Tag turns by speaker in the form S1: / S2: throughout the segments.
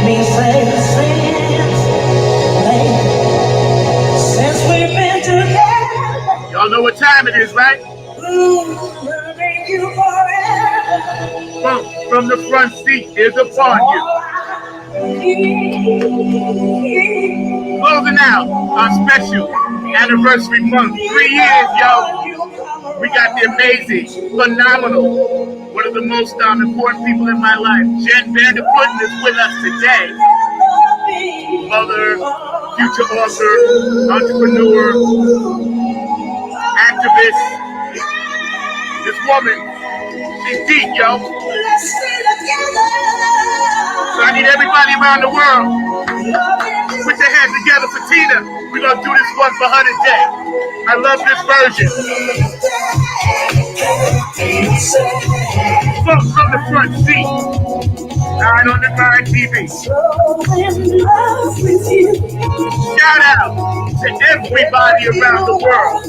S1: Since we've been together, y'all know what time it is, right? Loving you forever. From the front seat is upon you. Closing out our special anniversary month. 3 years, yo. We got the amazing, phenomenal, one of the most important people in my life, Jen Vanderputten, is with us today. Mother, future author, entrepreneur, activist. This woman, she's deep, yo. So I need everybody around the world, put your hands together for Tina. We're going to do this one for her today. I love this version. Folks from the front seat. 9 on the 9 TV. Shout out to everybody around the world.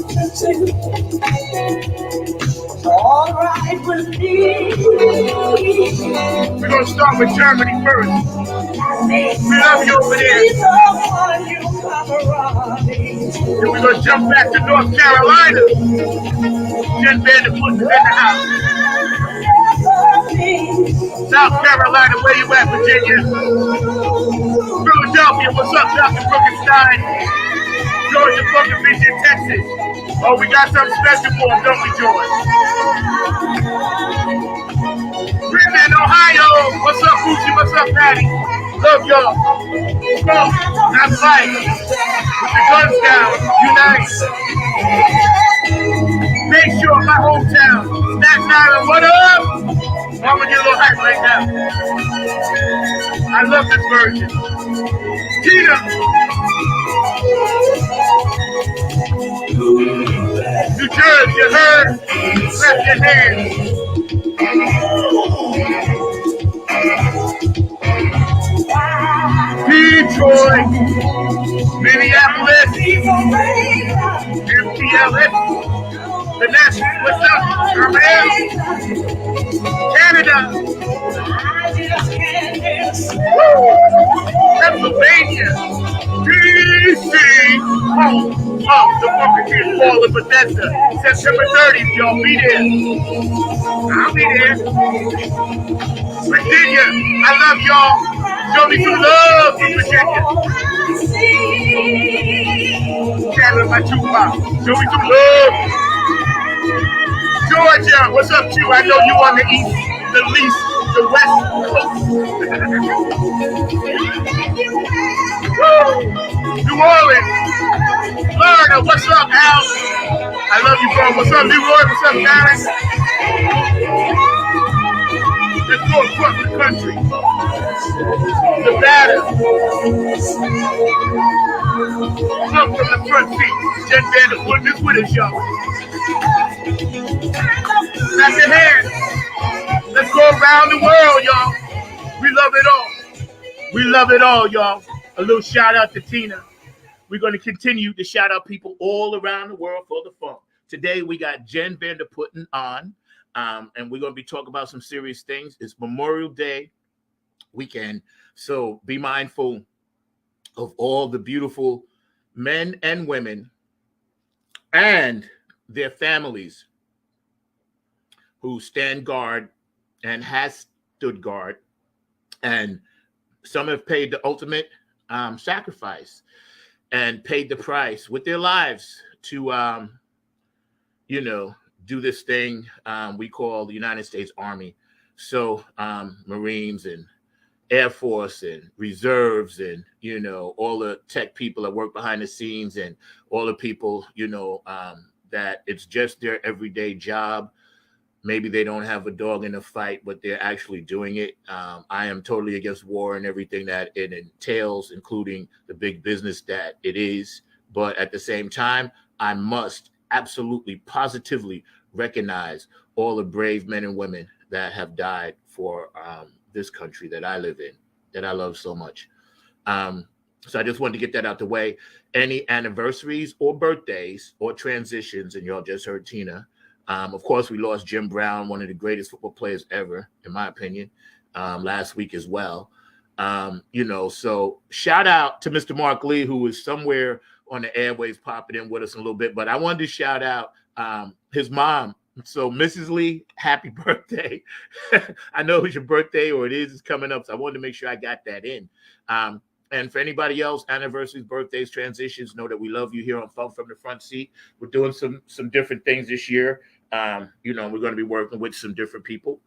S1: All right with me. We're going to start with Germany first. We love you over there. And we're going to jump back to North Carolina. Jen Vanderputten is in the house. South Carolina, where you at, Virginia? Philadelphia, what's up, Dr. Brookenstein? Georgia, Brooklyn, Michigan, Texas. Oh, we got something special for them, don't we, George? Britain, Ohio. What's up, Gucci? What's up, Patty? Love y'all. Go. That's right. With the guns down. Unite. Make sure my hometown. Staten Island, what up? I'm going to get a little hype right now. I love this version. Tina. New Jersey, you heard? Clap your hands. Detroit, Minneapolis, MPLS, the National, what's up, Jermaine? Canada, woo! Pennsylvania, DC, home of the Buccaneers Fall in Bethesda, September 30th, y'all be there. I'll be there. Virginia, I love y'all. Show me some love from Virginia. Canada, my Tupac. Show me some love. Georgia, what's up, Q? I know you on the east, the least, the west coast. New Orleans. Florida, what's up, Al? I love you, bro. What's up, New Orleans? What's up, Dallas? Let's go across the country. Nevada. Come from the front seat. Jen Vanderputten is with us, y'all. Clap your hands. Let's go around the world, y'all. We love it all. We love it all, y'all. A little shout out to Tina. We're going to continue to shout out people all around the world for the funk. Today, we got Jen Vanderputten on, and we're going to be talking about some serious things. It's Memorial Day weekend, so be mindful of all the beautiful men and women and their families who stand guard and has stood guard, and some have paid the ultimate sacrifice and paid the price with their lives to, do this thing we call the United States Army. So Marines and Air Force and reserves and, all the tech people that work behind the scenes and all the people, that it's just their everyday job. Maybe they don't have a dog in the fight, but they're actually doing it. I am totally against war and everything that it entails, including the big business that it is. But at the same time, I must absolutely, positively recognize all the brave men and women that have died for this country that I live in, that I love so much. So I just wanted to get that out the way. Any anniversaries or birthdays or transitions, and y'all just heard Tina. Of course, we lost Jim Brown, one of the greatest football players ever, in my opinion, last week as well. So shout out to Mr. Mark Lee, who is somewhere on the airways popping in with us in a little bit. But I wanted to shout out his mom. So Mrs. Lee, happy birthday. I know it's your birthday, or it's coming up. So I wanted to make sure I got that in. And for anybody else, anniversaries, birthdays, transitions, know that we love you here on Funk from the Front Seat. We're doing some different things this year. We're going to be working with some different people.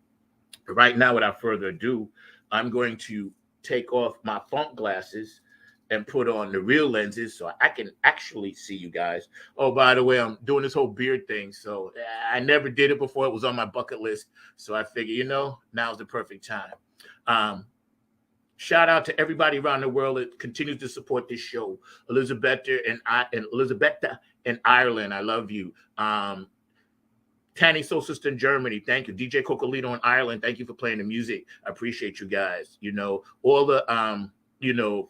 S1: But right now, without further ado, I'm going to take off my funk glasses and put on the real lenses so I can actually see you guys. Oh, by the way, I'm doing this whole beard thing. So I never did it before. It was on my bucket list. So I figured, now's the perfect time. Shout out to everybody around the world that continues to support this show. Elizabetta in Ireland, I love you. Tanny Soul Sister in Germany, thank you. DJ Cocolino in Ireland, thank you for playing the music. I appreciate you guys. All the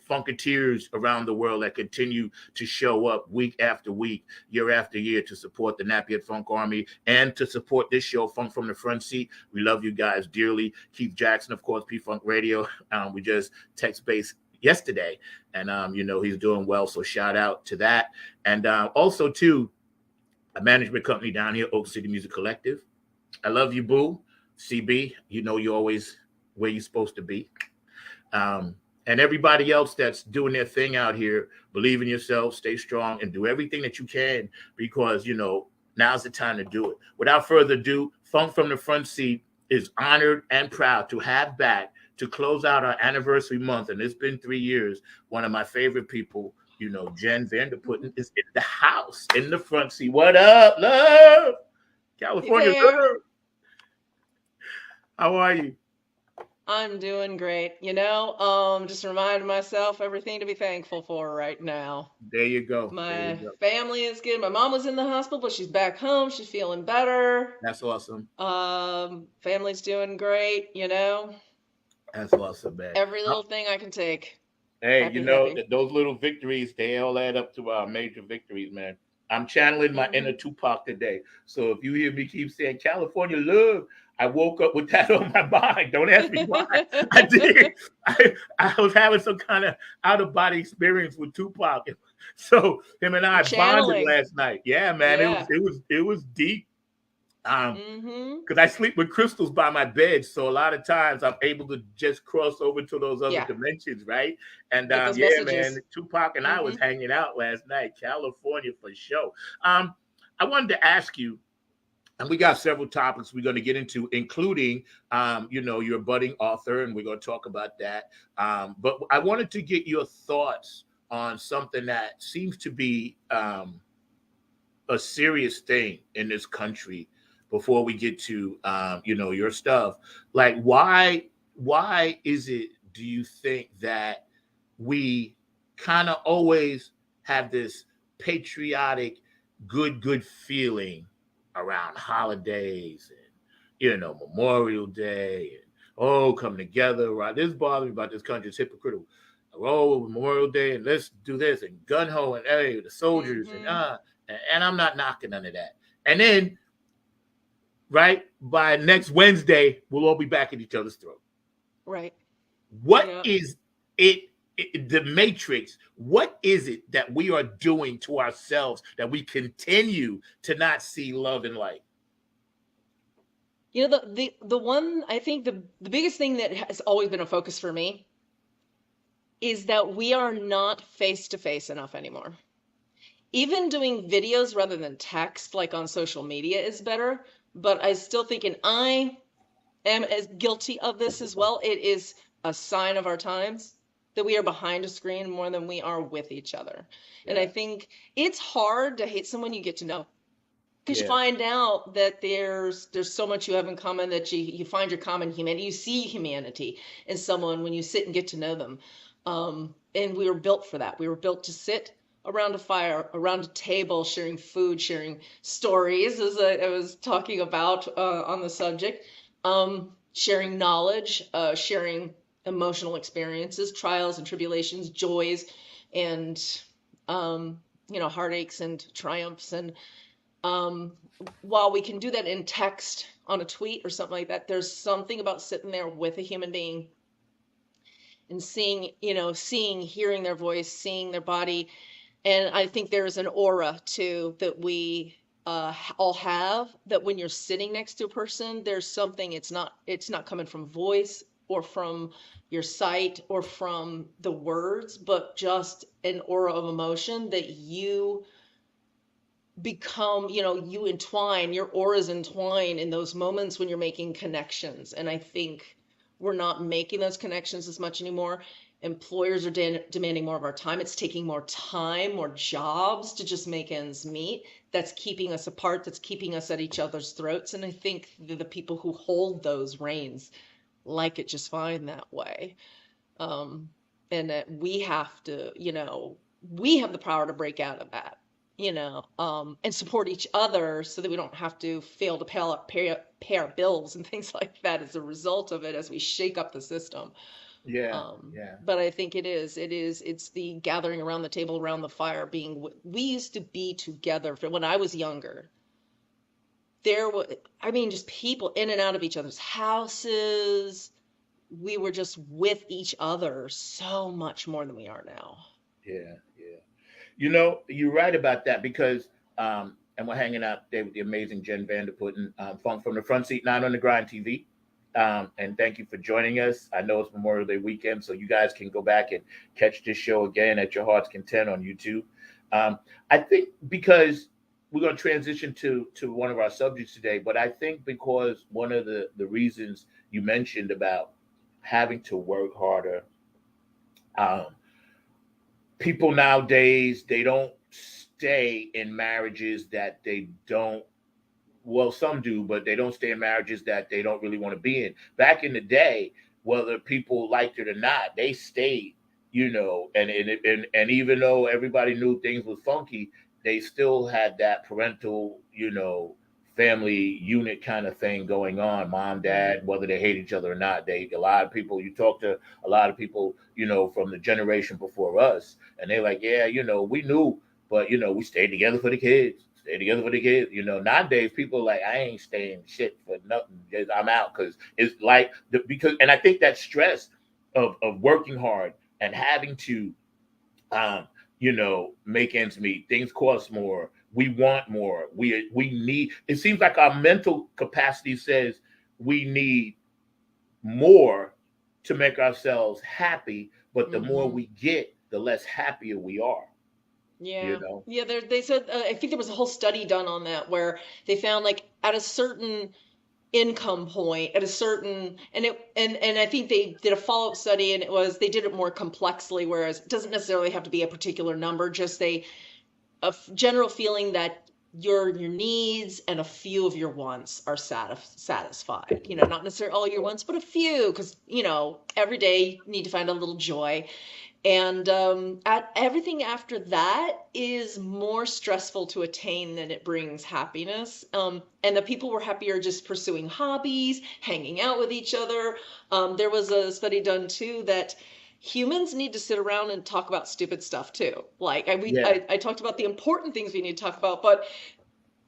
S1: funketeers around the world that continue to show up week after week, year after year to support the Nappy Head Funk Army and to support this show, Funk from the Front Seat. We love you guys dearly. Keith Jackson, of course, P-Funk Radio. We just text base yesterday, and he's doing well. So shout out to that, and also to a management company down here, Oak City Music Collective. I love you, boo. CB, you're always where you're supposed to be. And everybody else that's doing their thing out here, believe in yourself, stay strong, and do everything that you can because, now's the time to do it. Without further ado, Funk from the Front Seat is honored and proud to have back to close out our anniversary month, and it's been 3 years, one of my favorite people, Jen Vanderputten is in the house, in the front seat. What up, love? California love. How are you?
S2: I'm doing great. Just reminding myself everything to be thankful for right now.
S1: There you go.
S2: My family is good. My mom was in the hospital, but she's back home. She's feeling better.
S1: That's awesome.
S2: Family's doing great,
S1: That's awesome, man.
S2: Every little thing I can take.
S1: Hey, happy. Those little victories, they all add up to our major victories, man. I'm channeling my inner Tupac today. So if you hear me keep saying California love, I woke up with that on my mind. Don't ask me why. I did. I was having some kind of out-of-body experience with Tupac. So him and I bonded last night. Yeah, man. Yeah. It was deep. Because I sleep with crystals by my bed, so a lot of times I'm able to just cross over to those other dimensions, right? And man, Tupac and I was hanging out last night, California for sure. I wanted to ask you, and we got several topics we're going to get into, including, you're a budding author, and we're going to talk about that. But I wanted to get your thoughts on something that seems to be a serious thing in this country. Before we get to, your stuff, like why is it, do you think that we kind of always have this patriotic, good feeling around holidays and, Memorial Day and, come together, right? This bothers me about this country. It's hypocritical. Memorial Day and let's do this and gun ho and hey, the soldiers and I'm not knocking none of that. And then, right, by next Wednesday, we'll all be back at each other's throat.
S2: Right.
S1: What is it, the Matrix, what is it that we are doing to ourselves that we continue to not see love and light?
S2: The one, I think the biggest thing that has always been a focus for me is that we are not face-to-face enough anymore. Even doing videos rather than text, like on social media, is better. But I still think, and I am as guilty of this as well, it is a sign of our times that we are behind a screen more than we are with each other. Yeah. And I think it's hard to hate someone you get to know. Because you find out that there's so much you have in common that you find your common humanity. You see humanity in someone when you sit and get to know them. And we were built for that. We were built to sit around a fire, around a table, sharing food, sharing stories, as I was talking about on the subject, sharing knowledge, sharing emotional experiences, trials and tribulations, joys, and heartaches and triumphs. And while we can do that in text on a tweet or something like that, there's something about sitting there with a human being and seeing, hearing their voice, seeing their body. And I think there's an aura too that we all have, that when you're sitting next to a person, there's something, it's not coming from voice or from your sight or from the words, but just an aura of emotion that you become, you entwine, your auras entwine in those moments when you're making connections. And I think we're not making those connections as much anymore. Employers are demanding more of our time. It's taking more time, more jobs to just make ends meet. That's keeping us apart. That's keeping us at each other's throats. And I think the people who hold those reins like it just fine that way. Um, and that we have to, we have the power to break out of that, and support each other so that we don't have to fail to pay our bills and things like that as a result of it as we shake up the system.
S1: Yeah, yeah,
S2: But I think it's the gathering around the table, around the fire, we used to be together when I was younger. There was, I mean, just people in and out of each other's houses. We were just with each other so much more than we are now.
S1: yeah, yeah. You're right about that because, and we're hanging out there with the amazing Jen Vanderputten from the Front Seat, Not on the Grind TV. And thank you for joining us. I know it's Memorial Day weekend, so you guys can go back and catch this show again at your heart's content on YouTube. I think because we're going to transition to one of our subjects today, but I think because one of the reasons you mentioned about having to work harder, um, people nowadays, they don't stay in marriages that they don't, well, some do, but they don't stay in marriages that they don't really want to be in. Back in the day, whether people liked it or not, they stayed, and even though everybody knew things was funky, they still had that parental, family unit kind of thing going on. Mom,
S2: Mm.
S1: dad, whether they hate each other or not, a lot of people, you talk to a lot of people, from the generation before us, and they're like, yeah, we knew, but we stayed together for the kids. Stay together for the kids. Nowadays people are like, I ain't staying shit for nothing. I'm out because it's like and I think that stress of working hard and having to make ends meet. Things cost more. We want more. We need. It seems like our mental capacity says we need more to make ourselves happy, but the more
S2: Hmm.
S1: we get, the less happier we are. You
S2: Yeah.
S1: know.
S2: Yeah, they said, I think there was a whole study done on that where they found like at a certain income point, at a certain, and I think they did a follow-up study, and they did it more complexly, whereas it doesn't necessarily have to be a particular number, just general feeling that your needs and a few of your wants are satisfied. Not necessarily all your wants, but a few, because every day you need to find a little joy. And everything after that is more stressful to attain than it brings happiness. And the people were happier just pursuing hobbies, hanging out with each other. There was a study done too that humans need to sit around and talk about stupid stuff too. Like
S1: Yeah.
S2: I talked about the important things we need to talk about, but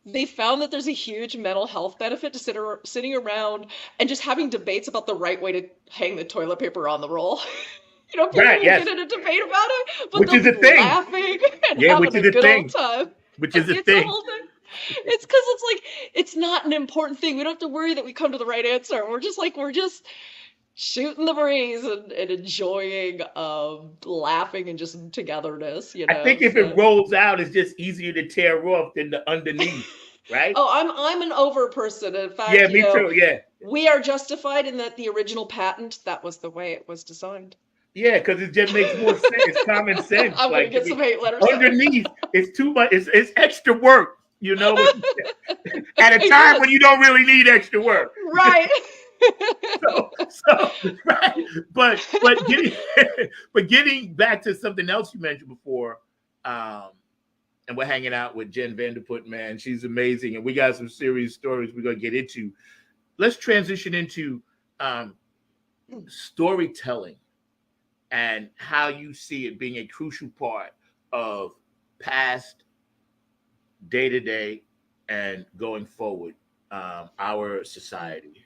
S2: they found that there's a huge mental health benefit to sitting around and just having debates about the right way to hang the toilet paper on the roll. People
S1: Right.
S2: will get
S1: Yes.
S2: in a debate about it, but
S1: Which
S2: they'll
S1: is
S2: be
S1: a thing.
S2: laughing and
S1: Yeah. Which
S2: having
S1: is
S2: a
S1: a
S2: good old
S1: thing.
S2: time.
S1: Which is a
S2: It's a
S1: thing.
S2: whole thing. It's because it's like, it's not an important thing. We don't have to worry that we come to the right answer. We're just shooting the breeze and enjoying laughing and just togetherness.
S1: I think if it
S2: So.
S1: rolls out, it's just easier to tear off than the underneath. Right.
S2: Oh, I'm an over person. In
S1: Yeah.
S2: fact,
S1: Me too. Yeah.
S2: we are justified in that the original patent, that was the way it was designed.
S1: Yeah. Because it just makes more sense. It's common sense.
S2: I'm gonna
S1: Like, I
S2: get
S1: mean,
S2: some hate letters now.
S1: underneath, it's too much. It's extra work. At a time when
S2: Yes,
S1: you don't really need extra work.
S2: right.
S1: So right, but getting but getting back to something else you mentioned before, um, and we're hanging out with Jen Vanderput, man. She's amazing, and we got some serious stories we're gonna get into. Let's transition into um, storytelling and how you see it being a crucial part of past, day to day, and going forward, our society.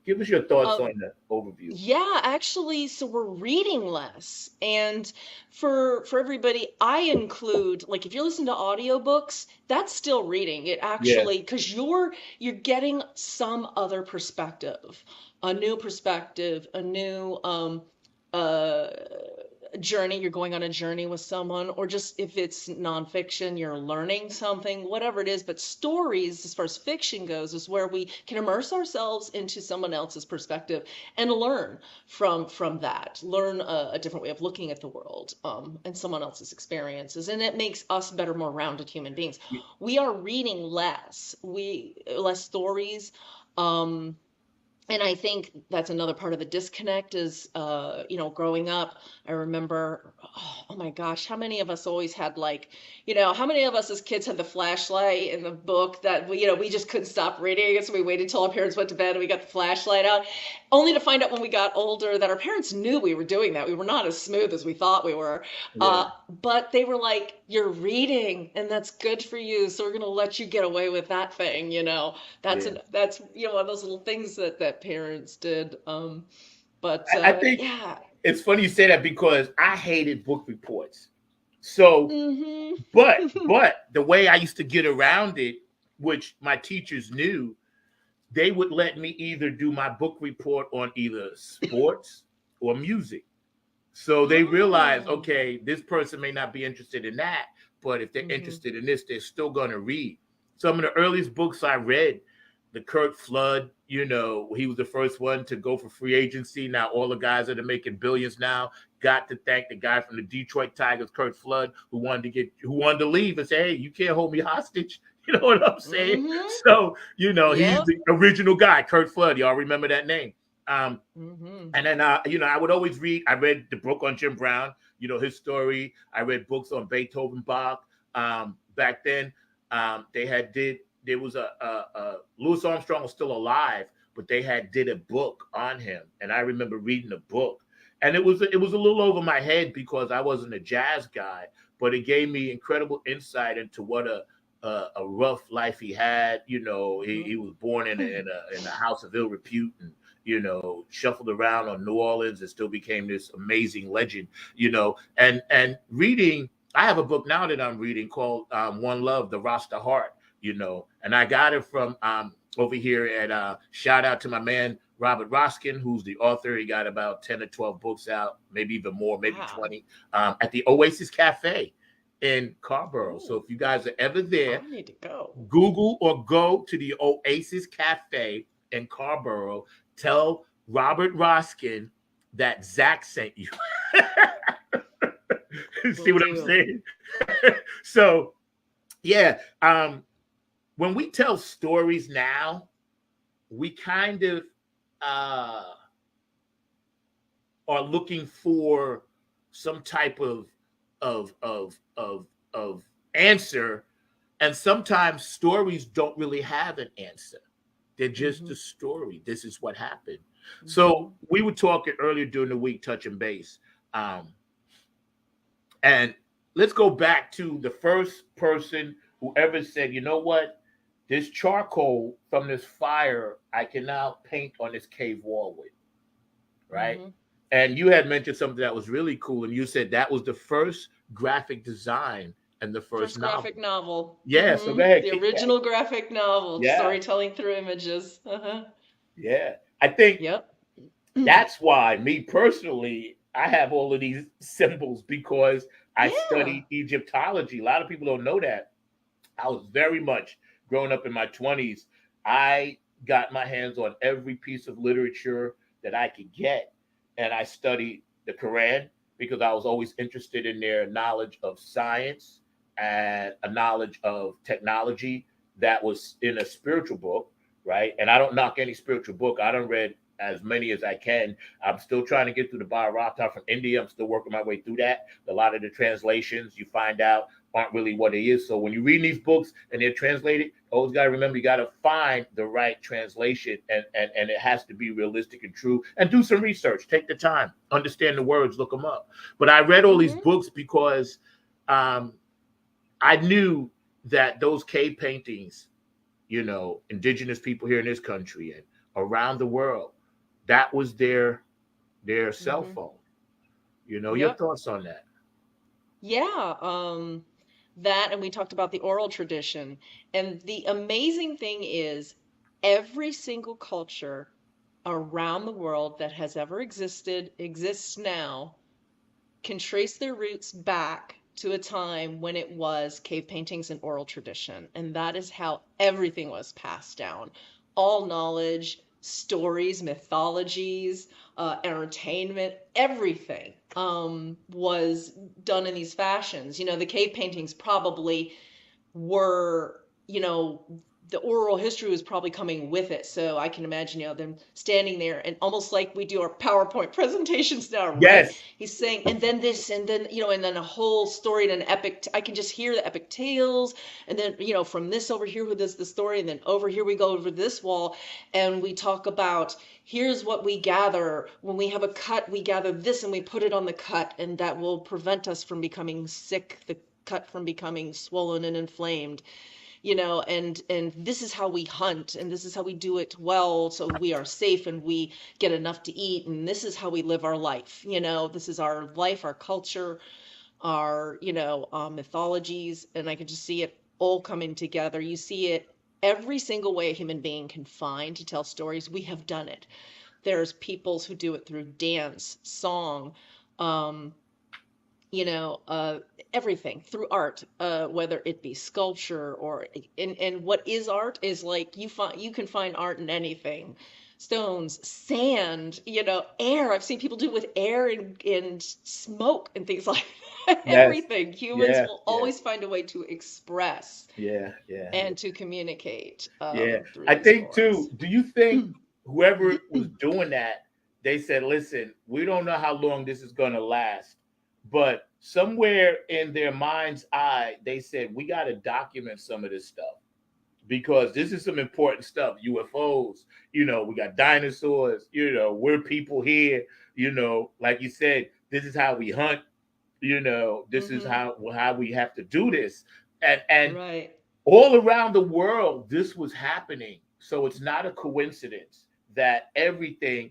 S1: Give us your thoughts
S2: Uh,
S1: on the overview.
S2: Yeah, actually, so we're reading less. And for everybody, I include like if you're listening to audiobooks, that's still reading. It
S1: Yeah,
S2: actually because you're getting some other perspective, a new perspective, a new uh journey. You're going on a journey with someone, or just if it's nonfiction, you're learning something, whatever it is. But stories, as far as fiction goes, is where we can immerse ourselves into someone else's perspective and learn from that, learn a different way of looking at the world, and someone else's experiences, and it makes us better, more rounded human beings. We are reading less stories. um and I think that's another part of the disconnect is, growing up, I remember, oh my gosh, how many of us always had like, how many of us as kids had the flashlight in the book that we just couldn't stop reading it. So we waited till our parents went to bed and we got the flashlight out, only to find out when we got older that our parents knew we were doing that. We were not as smooth as we thought we were.
S1: yeah,
S2: But they were like, you're reading and that's good for you. So we're going to let you get away with that thing. That's
S1: yeah.
S2: an that's one of those little things that parents did. But
S1: I think
S2: yeah.
S1: it's funny you say that because I hated book reports. So,
S2: Hmm.
S1: but the way I used to get around it, which my teachers knew, they would let me either do my book report on either sports or music. So they realize,
S2: Oh.
S1: okay, this person may not be interested in that, but if they're
S2: Hmm.
S1: interested in this, they're still going to read. Some of the earliest books I read, the Kurt Flood, he was the first one to go for free agency. Now all the guys that are making billions now got to thank the guy from the Detroit Tigers, Kurt Flood, who wanted to leave and say, hey, you can't hold me hostage. You know what I'm saying?
S2: Hmm.
S1: So, he's
S2: Yep.
S1: the original guy, Kurt Flood. Y'all remember that name? Um,
S2: Hmm.
S1: and then, I would always read. I read the book on Jim Brown, his story. I read books on Beethoven, Bach. Back then, they had did there was a Louis Armstrong was still alive, but they had did a book on him, and I remember reading the book, and it was a little over my head because I wasn't a jazz guy, but it gave me incredible insight into what a rough life he had. He was born in a house of ill repute and shuffled around on New Orleans and still became this amazing legend, and reading. I have a book now that I'm reading called One Love, The Rasta Heart, and I got it from over here at shout out to my man Robert Roskin, who's the author. He got about 10 or 12 books out, maybe even more, maybe
S2: Wow.
S1: 20, at the Oasis Cafe in Carborough. So
S2: Oh,
S1: if you guys are ever there,
S2: I need to go.
S1: Google or go to the Oasis Cafe in Carborough. Tell Robert Roskin that Zach sent you. See
S2: Will
S1: what I'm
S2: do.
S1: saying? So, yeah, when we tell stories now, we kind of uh, are looking for some type of answer, and sometimes stories don't really have an answer. They're just
S2: Hmm.
S1: a story. This is what happened.
S2: Hmm.
S1: So we were talking earlier during the week, touching base, um, and let's go back to the first person who ever said, "You know what? This charcoal from this fire, I can now paint on this cave wall with." Right?
S2: Hmm.
S1: And you had mentioned something that was really cool, and you said that was the first graphic design and the first
S2: First graphic
S1: novel.
S2: novel.
S1: Yeah, so go ahead,
S2: The
S1: kick that.
S2: original graphic novel,
S1: Yeah,
S2: storytelling through images. Uh-huh.
S1: yeah. I think
S2: Yep.
S1: that's why, me personally, I have all of these symbols because I
S2: Yeah.
S1: studied Egyptology. A lot of people don't know that. I was very much growing up in my 20s. I got my hands on every piece of literature that I could get. And I studied the Quran because I was always interested in their knowledge of science and a knowledge of technology that was in a spiritual book, right? And I don't knock any spiritual book. I don't read as many as I can. I'm still trying to get through the Bharata from India. I'm still working my way through that. A lot of the translations you find out aren't really what it is. So when you read these books and they're translated, always got to remember you got to find the right translation, and it has to be realistic and true. And do some research. Take the time, understand the words, look them up. But I read all these
S2: Hmm.
S1: books because um, I knew that those cave paintings, indigenous people here in this country and around the world, that was their cell
S2: Hmm.
S1: phone. Your
S2: Yep.
S1: thoughts on that?
S2: Yeah. That, and we talked about the oral tradition. And the amazing thing is, every single culture around the world that has ever existed, exists now, can trace their roots back to a time when it was cave paintings and oral tradition. And that is how everything was passed down. All knowledge, stories, mythologies, entertainment, everything was done in these fashions. The cave paintings probably were, the oral history was probably coming with it. So I can imagine, them standing there and almost like we do our PowerPoint presentations now, right?
S1: Yes.
S2: He's saying, and then this, and then, and then a whole story and an epic. I can just hear the epic tales. And then, from this over here with this, the story, and then over here we go over this wall and we talk about, here's what we gather when we have a cut, we gather this and we put it on the cut, and that will prevent us from becoming sick, the cut from becoming swollen and inflamed, and this is how we hunt, and this is how we do it well, so we are safe and we get enough to eat, and this is how we live our life. This is our life, our culture, our mythologies, and I can just see it all coming together. You see it every single way a human being can find to tell stories. We have done it. There's peoples who do it through dance, song, um, you know, uh, everything through art, whether it be sculpture or, and what is art is like, you can find art in anything. Stones, sand, air. I've seen people do it with air and smoke and things like that.
S1: Yes.
S2: Everything. Humans
S1: Yeah.
S2: will
S1: Yeah.
S2: always find a way to express
S1: Yeah. Yeah.
S2: and to communicate
S1: Yeah.
S2: through
S1: I
S2: these
S1: think
S2: forms.
S1: too, do you think whoever was doing that, they said, listen, we don't know how long this is going to last, but somewhere in their mind's eye, they said, we got to document some of this stuff because this is some important stuff. UFOs, we got dinosaurs, we're people here, like you said, this is how we hunt, this is
S2: Hmm.
S1: how we have to do this. And
S2: Right.
S1: all around the world, this was happening. So it's not a coincidence that everything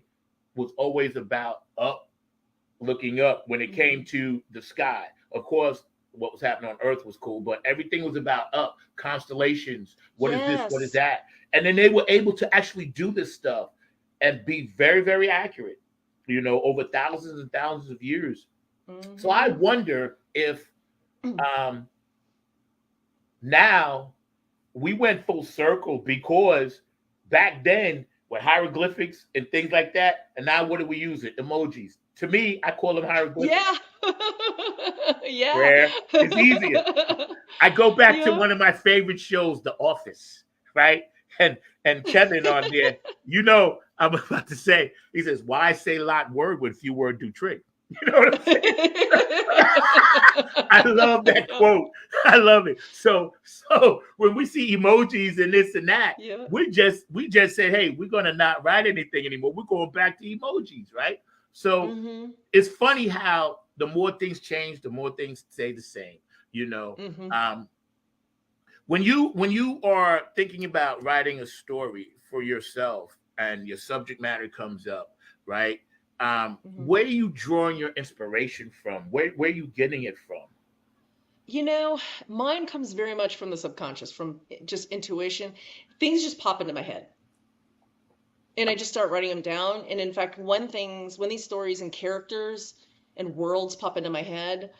S1: was always about up, looking up when it
S2: Hmm.
S1: came to the sky. Of course, what was happening on Earth was cool, but everything was about up, constellations. What is this? What is
S2: Yes.
S1: that? And then they were able to actually do this stuff and be very, very accurate, over thousands and thousands of years. So I
S2: Hmm.
S1: wonder if um, now we went full circle because back then with hieroglyphics and things like that, and now what do we use it? Emojis. To me, I call them hieroglyphics.
S2: Yeah. Yeah.
S1: Where it's easier. I go back to
S2: Yeah.
S1: one of my favorite shows, The Office, right? And Kevin on there, I'm about to say, he says, "Why say lot word when few word do trick?" You know what I'm saying? I love that quote. I love it. So when we see emojis and this and that,
S2: Yeah.
S1: we just said, hey, we're gonna not write anything anymore. We're going back to emojis, right? So
S2: Hmm.
S1: it's funny how the more things change, the more things stay the same. You know,
S2: Hmm.
S1: um, when you are thinking about writing a story for yourself and your subject matter comes up, right?
S2: Hmm.
S1: Where are you drawing your inspiration from? Where are you getting it from?
S2: You know, Mine comes very much from the subconscious, from just intuition. Things just pop into my head, and I just start writing them down. And in fact, when these stories and characters and worlds pop into my head,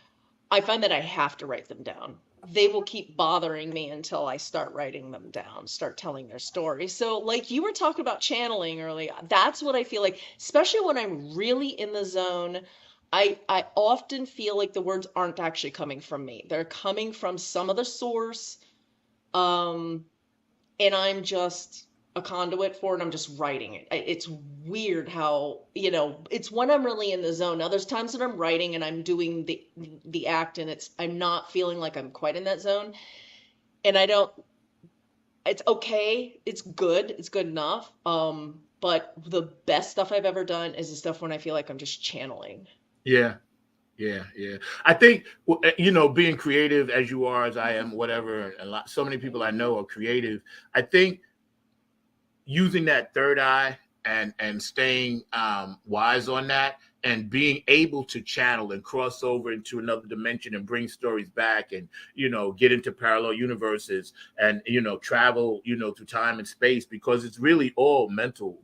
S2: I find that I have to write them down. They will keep bothering me until I start writing them down, start telling their story. So, like you were talking about channeling earlier, that's what I feel like, especially when I'm really in the zone. I often feel like the words aren't actually coming from me. They're coming from some other source. Um, and I'm just a conduit for it. I'm just writing it. It's weird how, it's when I'm really in the zone. Now there's times that I'm writing and I'm doing the act and I'm not feeling like I'm quite in that zone. And I don't it's okay. It's good enough. But the best stuff I've ever done is the stuff when I feel like I'm just channeling.
S1: Yeah, yeah, yeah. I think being creative as you are, as I am, whatever, and so many people I know are creative. I think using that third eye and staying wise on that, and being able to channel and cross over into another dimension and bring stories back, and get into parallel universes, and travel through time and space, because it's really all mental.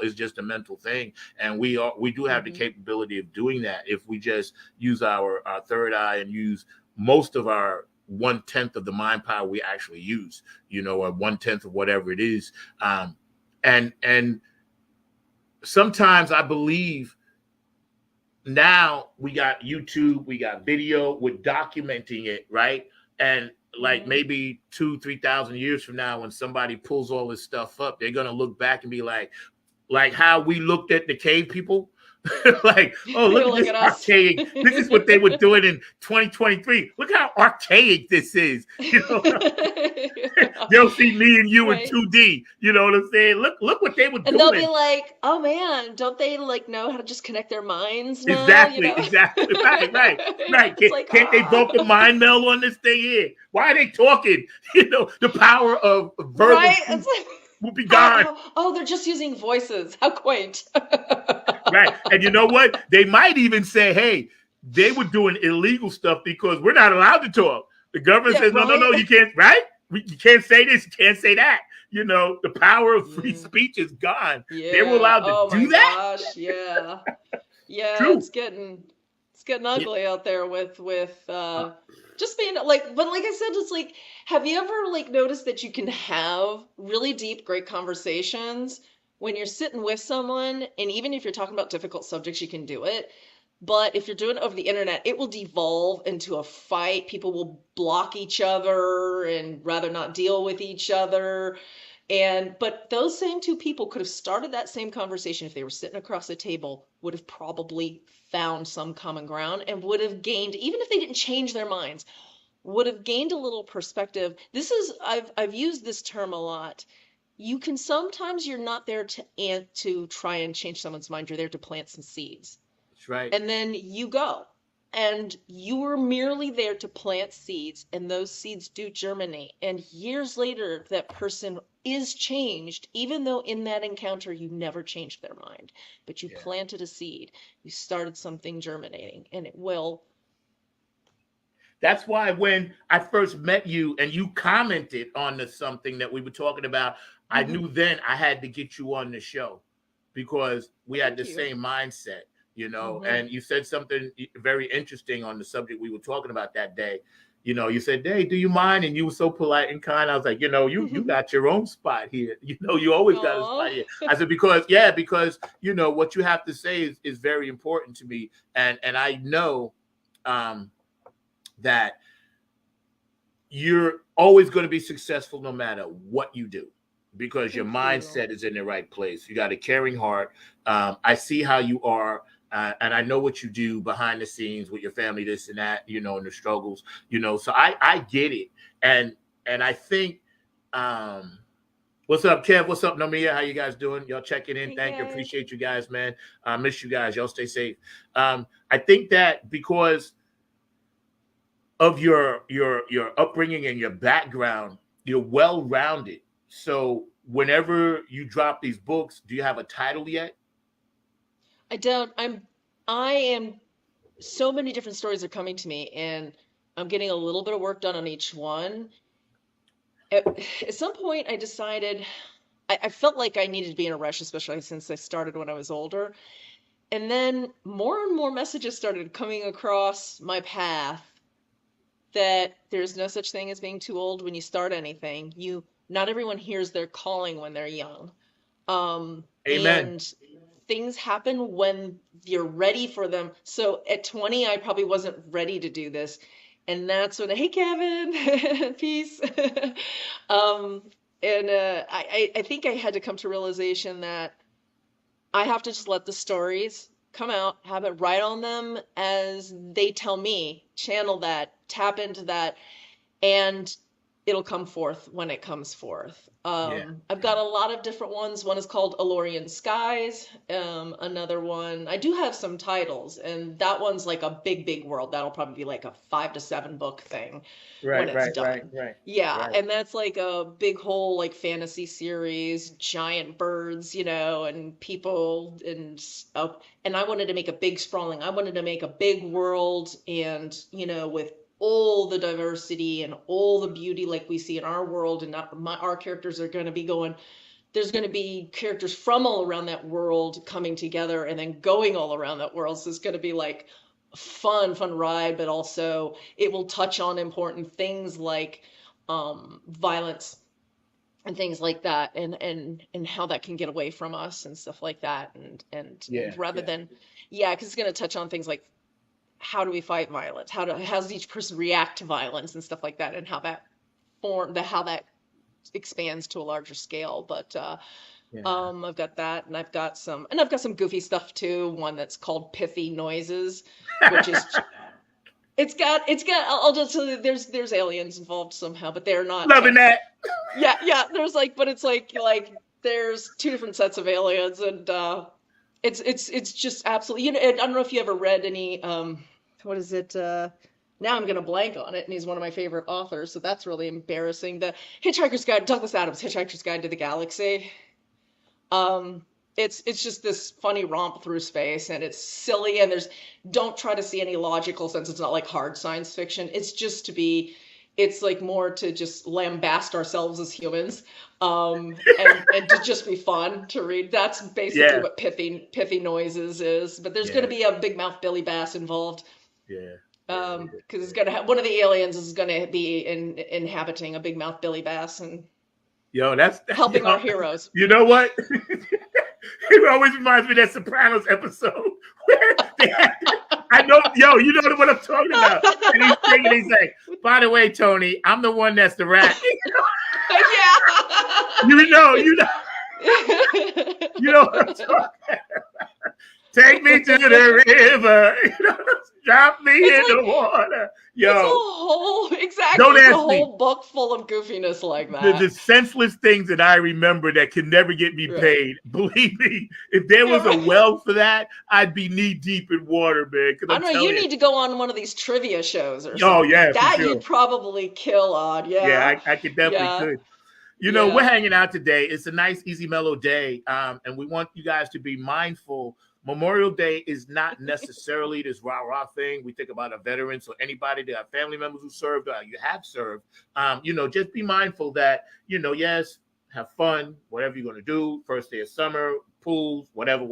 S1: It's just a mental thing, and we do have the
S2: Hmm.
S1: capability of doing that if we just use our third eye and use most of our 1/10 of the mind power we actually use, or 1/10 of whatever it is. And sometimes I believe now we got YouTube, we got video, we're documenting it, right? And like
S2: Hmm.
S1: maybe 2,000-3,000 years from now, when somebody pulls all this stuff up, they're gonna look back and be like how we looked at the cave people. Like, oh, look at
S2: Look
S1: this
S2: at us.
S1: archaic. This is what they were doing in 2023. Look how archaic this is. They'll see me and you in
S2: Right.
S1: 2D. You know what I'm saying? Look what they were
S2: And they'll be
S1: doing.
S2: like, "Oh man, don't they like know how to just connect their minds now?" You
S1: Exactly,
S2: know?
S1: exactly. Right.
S2: It's like,
S1: Can't they vote the mind meld on this thing here? Why are they talking? The power of verbal
S2: right?
S1: speech
S2: It's like,
S1: will be gone.
S2: oh, they're just using voices. How quaint.
S1: Right. And you know what? They might even say, hey, they were doing illegal stuff because we're not allowed to talk. The government
S2: Yeah,
S1: says, no,
S2: right?
S1: you can't, right? You can't say this, you can't say that. The power of free
S2: Mm,
S1: speech is gone. They were
S2: yeah.
S1: allowed to
S2: Oh my
S1: do that?
S2: gosh. Yeah. Yeah,
S1: True.
S2: it's getting ugly out there with just being like, but like I said, it's like, have you ever like noticed that you can have really deep, great conversations when you're sitting with someone, and even if you're talking about difficult subjects, you can do it. But if you're doing it over the internet, it will devolve into a fight. People will block each other and rather not deal with each other. But those same two people could have started that same conversation if they were sitting across the table, would have probably found some common ground and would have gained, even if they didn't change their minds, would have gained a little perspective. I've used this term a lot. You can sometimes you're not there to try and change someone's mind. You're there to plant some seeds.
S1: That's right.
S2: And then you go. And you were merely there to plant seeds, and those seeds do germinate. And years later, that person is changed, even though in that encounter you never changed their mind. But you
S1: Yeah.
S2: planted a seed, you started something germinating, and it will.
S1: That's why when I first met you and you commented on something that we were talking about, I
S2: Mhm.
S1: knew then I had to get you on the show because we
S2: Well,
S1: had
S2: thank
S1: the
S2: you.
S1: same mindset,
S2: Hmm.
S1: and you said something very interesting on the subject we were talking about that day. You said, hey, do you mind? And you were so polite and kind. I was like, you got your own spot here. You always got a spot
S2: Aw.
S1: here. I said, because what you have to say is very important to me. And I know um that you're always going to be successful no matter what you do because your
S2: Thank you.
S1: mindset is in the right place. You got a caring heart. I see how you are. And I know what you do behind the scenes with your family, this and that, and the struggles, so I get it. And I think, what's up, Kev? What's up, Nomia? How you guys doing? Y'all checking in.
S2: Hey
S1: Thank you.
S2: guys.
S1: Appreciate you guys, man. Miss you guys. Y'all stay safe. I think that because of your upbringing and your background, you're well rounded. So whenever you drop these books, do you have a title yet?
S2: I don't. I am so many different stories are coming to me, and I'm getting a little bit of work done on each one. At some point, I decided I felt like I needed to be in a rush, especially since I started when I was older. And then more and more messages started coming across my path that there's no such thing as being too old when you start anything. Not everyone hears their calling when they're young.
S1: Amen.
S2: And things happen when you're ready for them. So at 20, I probably wasn't ready to do this. And that's when, hey, Kevin, peace. um, and I think I had to come to realization that I have to just let the stories come out, have it write on them as they tell me, channel that, tap into that. And it'll come forth when it comes forth.
S1: Yeah.
S2: I've got a lot of different ones. One is called Alorian Skies. Another one, I do have some titles, and that one's like a big world. That'll probably be like a 5 to 7 book thing when
S1: Right,
S2: it's
S1: right, right,
S2: done.
S1: right,
S2: Yeah,
S1: right.
S2: and that's like a big whole like fantasy series, giant birds, and people and I wanted to make a big sprawling. I wanted to make a big world and, with all the diversity and all the beauty like we see in our world, and our characters are going to be going, there's going to be characters from all around that world coming together and then going all around that world. So it's going to be like fun ride, but also it will touch on important things like violence and things like that, and how that can get away from us and stuff like that, and
S1: Yeah,
S2: rather
S1: yeah,
S2: than, yeah, because it's going to touch on things like how do we fight violence, how does each person react to violence and stuff like that, and how that expands to a larger scale. But
S1: yeah.
S2: I've got that, and I've got some goofy stuff too. One that's called Pithy Noises, which is it's got I'll just tell you, there's aliens involved somehow, but they're not
S1: Loving that.
S2: yeah, there's like, but it's like there's two different sets of aliens, and it's just absolutely, I don't know if you ever read any, what is it, now I'm gonna blank on it, and he's one of my favorite authors, so that's really embarrassing. The Hitchhiker's Guide, Douglas Adams' Hitchhiker's Guide to the Galaxy. Um, it's just this funny romp through space, and it's silly, and don't try to see any logical sense. It's not like hard science fiction. It's like more to just lambast ourselves as humans, and to just be fun to read. That's basically
S1: Yeah,
S2: what Pithy Noises is. But there's going to
S1: yeah,
S2: be a big mouth Billy Bass involved,
S1: yeah, yeah,
S2: because
S1: yeah.
S2: it's gonna have one of the aliens is going to be inhabiting a big mouth Billy Bass and
S1: Yo, that's
S2: helping
S1: yo.
S2: our heroes.
S1: You know what? It always reminds me of that Sopranos episode where they had, I know, yo, you know what I'm talking about. And he's thinking, he's like, by the way, Tony, I'm the one that's the rat.
S2: Yeah.
S1: You know, you know, you know what I'm talking. Take me to the river, drop me in
S2: It's
S1: the
S2: like
S1: water.
S2: it's a
S1: Yo,
S2: whole exactly.
S1: don't
S2: It's a
S1: ask me.
S2: whole book full of goofiness like
S1: The
S2: that.
S1: senseless things that I remember that can never get me
S2: Right.
S1: paid. Believe me, if there was
S2: Yeah.
S1: a well for that, I'd be knee deep in water, man. Because
S2: I
S1: I'm
S2: don't know. You
S1: telling you.
S2: need to go on one of these trivia shows or
S1: Oh
S2: something.
S1: yeah, for
S2: That
S1: sure.
S2: you'd probably kill on.
S1: Yeah,
S2: Yeah.
S1: I could definitely
S2: Yeah.
S1: could. We're
S2: Yeah.
S1: hanging out today. It's a nice, easy, mellow day, and we want you guys to be mindful. Memorial Day is not necessarily this rah-rah thing. We think about a veteran, so anybody that have family members who served, you have served. Just be mindful that, yes, have fun, whatever you're going to do. First day of summer, pools, whatever.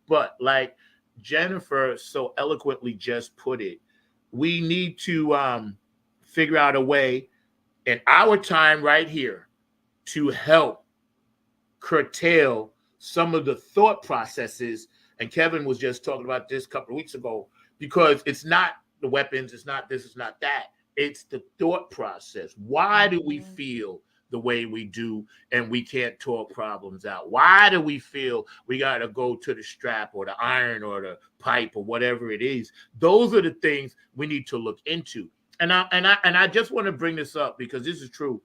S1: But like Jennifer so eloquently just put it, we need to figure out a way in our time right here to help curtail some of the thought processes. And Kevin was just talking about this a couple of weeks ago, because it's not the weapons, it's not this, it's not that. It's the thought process. Why do we feel the way we do and we can't talk problems out? Why do we feel we got to go to the strap or the iron or the pipe or whatever it is? Those are the things we need to look into. And I just want to bring this up because this is true.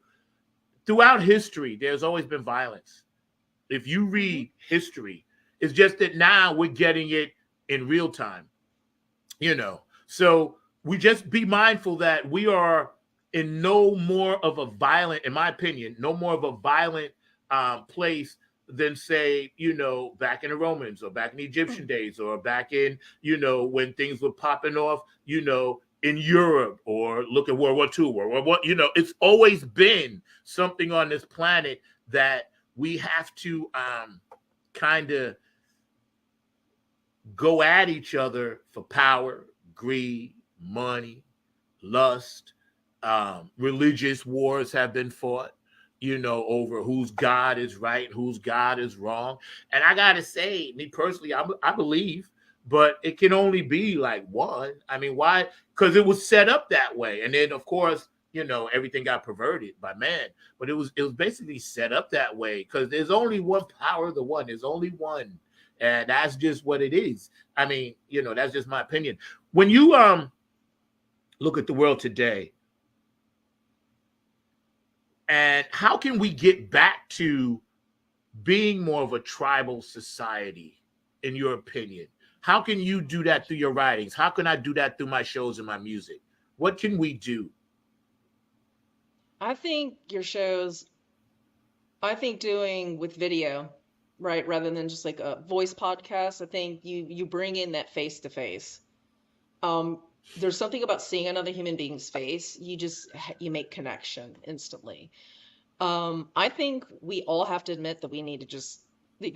S1: Throughout history, there's always been violence. If you read history, it's just that now we're getting it in real time, So we just be mindful that we are in no more of a violent, in my opinion, no more of a violent place than, say, back in the Romans or back in the Egyptian days or back in, when things were popping off, in Europe, or look at World War II, World War I. It's always been something on this planet that we have to kind of go at each other for power, greed, money, lust. Religious wars have been fought, over whose God is right and whose God is wrong. And I got to say, me personally, I believe, but it can only be like one. I mean, why? Because it was set up that way. And then, of course, everything got perverted by man. But it was basically set up that way because there's only one power, the one. There's only one. And that's just what it is. I mean, that's just my opinion. When you look at the world today, And how can we get back to being more of a tribal society, in your opinion? How can you do that through your writings? How can I do that through my shows and my music? What can we do?
S2: I think your shows, I think doing with video, right, rather than just like a voice podcast, I think you bring in that face to face. Um, there's something about seeing another human being's face. You make connection instantly. I think we all have to admit that we need to just,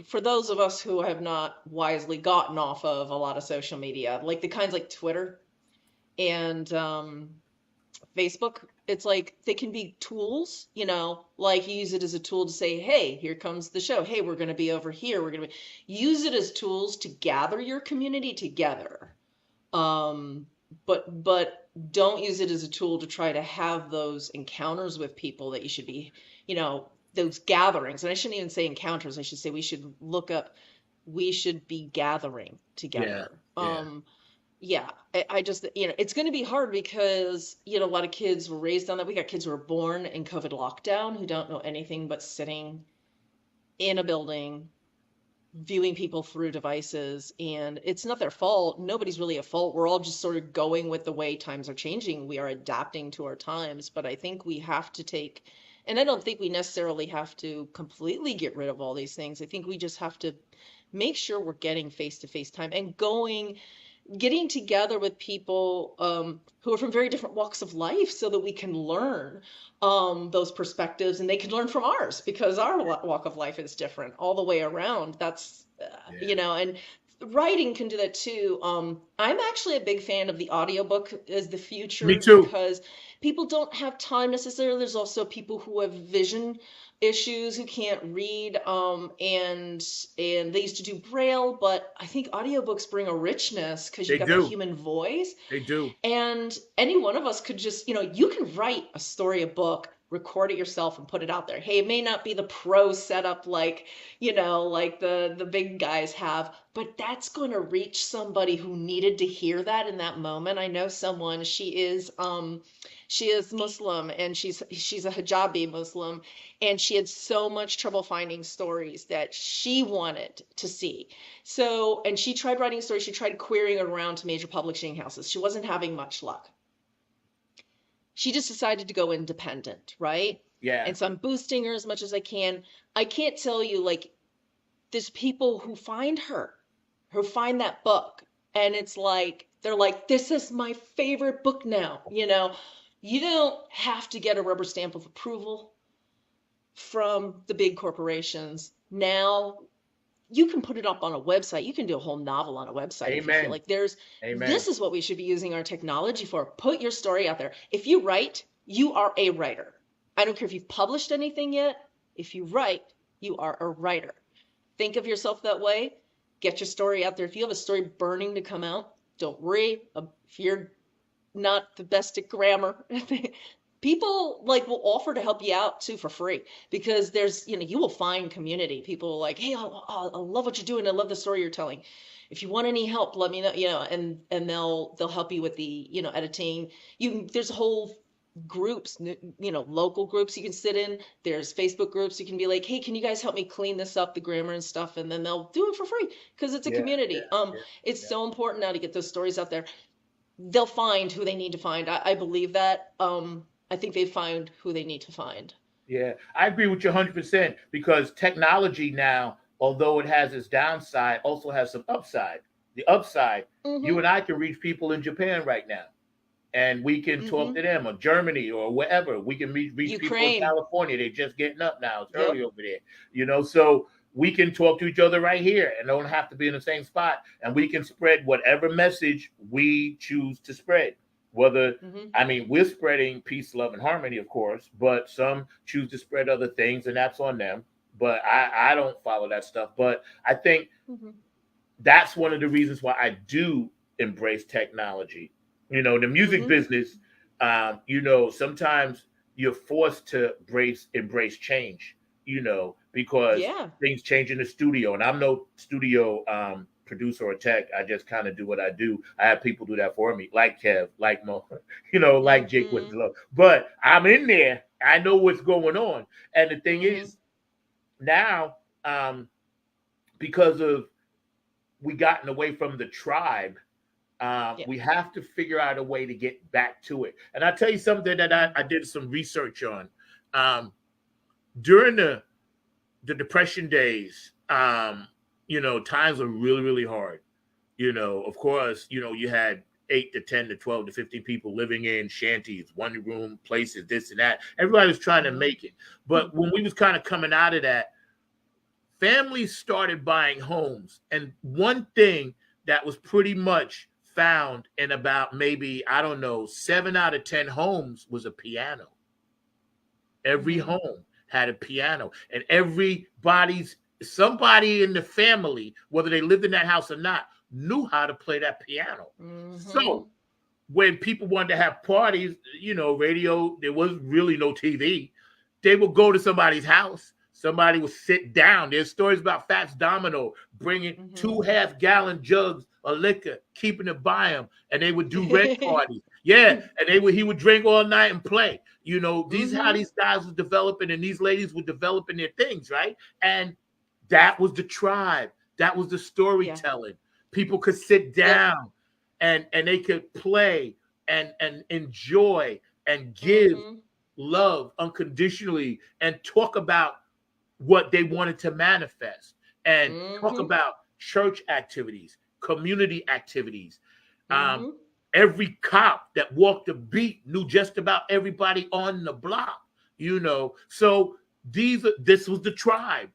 S2: for those of us who have not wisely gotten off of a lot of social media, like the kinds like Twitter and Facebook, it's like they can be tools, like you use it as a tool to say, hey, here comes the show. Hey, we're going to be over here. We're going to use it as tools to gather your community together. Um, but don't use it as a tool to try to have those encounters with people that you should be, those gatherings. And I shouldn't even say encounters. I should say we should be gathering
S1: Yeah,
S2: together.
S1: yeah,
S2: Yeah, I just, it's going to be hard because, a lot of kids were raised on that. We got kids who were born in COVID lockdown who don't know anything but sitting in a building, viewing people through devices. And it's not their fault. Nobody's really at fault. We're all just sort of going with the way times are changing. We are adapting to our times. But I think we have to take, and I don't think we necessarily have to completely get rid of all these things. I think we just have to make sure we're getting face to face time and getting together with people who are from very different walks of life so that we can learn those perspectives and they can learn from ours because our walk of life is different all the way around. That's,
S1: yeah.
S2: and writing can do that too. I'm actually a big fan of the audiobook as the
S1: Me
S2: future
S1: too.
S2: because people don't have time necessarily. There's also people who have vision issues who can't read and they used to do braille, but I think audiobooks bring a richness because
S1: They
S2: you've got that
S1: do.
S2: human voice.
S1: They do.
S2: And any one of us could just, you can write a story, a book, record it yourself and put it out there. Hey, it may not be the pro setup like, like the big guys have, but that's going to reach somebody who needed to hear that in that moment. I know someone, she is Muslim and she's a hijabi Muslim, and she had so much trouble finding stories that she wanted to see. So, and she tried writing stories, she tried querying it around to major publishing houses. She wasn't having much luck. She just decided to go independent, right?
S1: Yeah.
S2: And so I'm boosting her as much as I can. I can't tell you, like, there's people who find her, who find that book, and it's like, they're like, this is my favorite book now. You don't have to get a rubber stamp of approval from the big corporations. Now you can put it up on a website. You can do a whole novel on a website if you feel
S1: Amen.
S2: like
S1: Amen.
S2: this is what we should be using our technology for. Put your story out there. If you write, you are a writer. I don't care if you've published anything yet. If you write, you are a writer. Think of yourself that way. Get your story out there. If you have a story burning to come out, don't worry. If you're not the best at grammar, people like will offer to help you out too for free because there's, you will find community. People are like, hey, I love what you're doing. I love the story you're telling. If you want any help, let me know, and they'll help you with the, editing. There's whole groups, local groups you can sit in. There's Facebook groups. You can be like, hey, can you guys help me clean this up, the grammar and stuff? And then they'll do it for free because it's a
S1: Yeah,
S2: community.
S1: yeah, yeah,
S2: It's
S1: yeah.
S2: so important now to get those stories out there. They'll find who they need to find. I believe that. I think they find who they need to find.
S1: Yeah, I agree with you 100% because technology now, although it has its downside, also has some upside. The upside, you
S2: Mm-hmm.
S1: and I can reach people in Japan right now, and we can talk
S2: Mm-hmm.
S1: to them, or Germany, or wherever. We can reach people in
S2: Ukraine.
S1: California. They're just getting up now. It's early
S2: Yep.
S1: over there, so we can talk to each other right here and don't have to be in the same spot. And we can spread whatever message we choose to spread. Whether,
S2: Mm-hmm.
S1: I mean, we're spreading peace, love, and harmony, of course, but some choose to spread other things, and that's on them. But I don't follow that stuff. But I think
S2: Mm-hmm.
S1: that's one of the reasons why I do embrace technology. The music
S2: Mm-hmm.
S1: business, sometimes you're forced to embrace change, because
S2: Yeah.
S1: things change in the studio. And I'm no studio producer or tech. I just kind of do what I do. I have people do that for me, like Kev, like Mo, like Jake
S2: Mm-hmm.
S1: Winslow. But I'm in there I know what's going on. And the thing
S2: Mm-hmm.
S1: is, now, because of we gotten away from the tribe,
S2: Yeah.
S1: we have to figure out a way to get back to it. And I'll tell you something that
S2: Mm-hmm.
S1: I did some research on. Um, During the depression days, times were really, really hard. Of course, you had 8 to 10 to 12 to 15 people living in shanties, one room places, this and that. Everybody was trying to
S2: Mm-hmm.
S1: make it. But when we was kind of coming out of that, families started buying homes. And one thing that was pretty much found in about maybe, I don't know, 7 out of 10 homes was a piano. Every
S2: Mm-hmm.
S1: home had a piano, and somebody in the family, whether they lived in that house or not, knew how to play that piano.
S2: Mm-hmm.
S1: So when people wanted to have parties, radio, there was really no TV. They would go to somebody's house. Somebody would sit down. There's stories about Fats Domino bringing
S2: Mm-hmm.
S1: 2 half-gallon jugs of liquor, keeping it by him, and they would do red parties. Yeah, and he would drink all night and play. These how
S2: Mm-hmm.
S1: these guys were developing, and these ladies were developing their things, right? And that was the tribe. That was the
S2: Yeah.
S1: storytelling. People could sit
S2: Yep.
S1: down and they could play and enjoy and give
S2: Mm-hmm.
S1: love unconditionally and talk about what they wanted to manifest and talk
S2: Mm-hmm.
S1: about church activities, community activities. Um,
S2: Mm-hmm.
S1: every cop that walked the beat knew just about everybody on the block. So this was the tribe.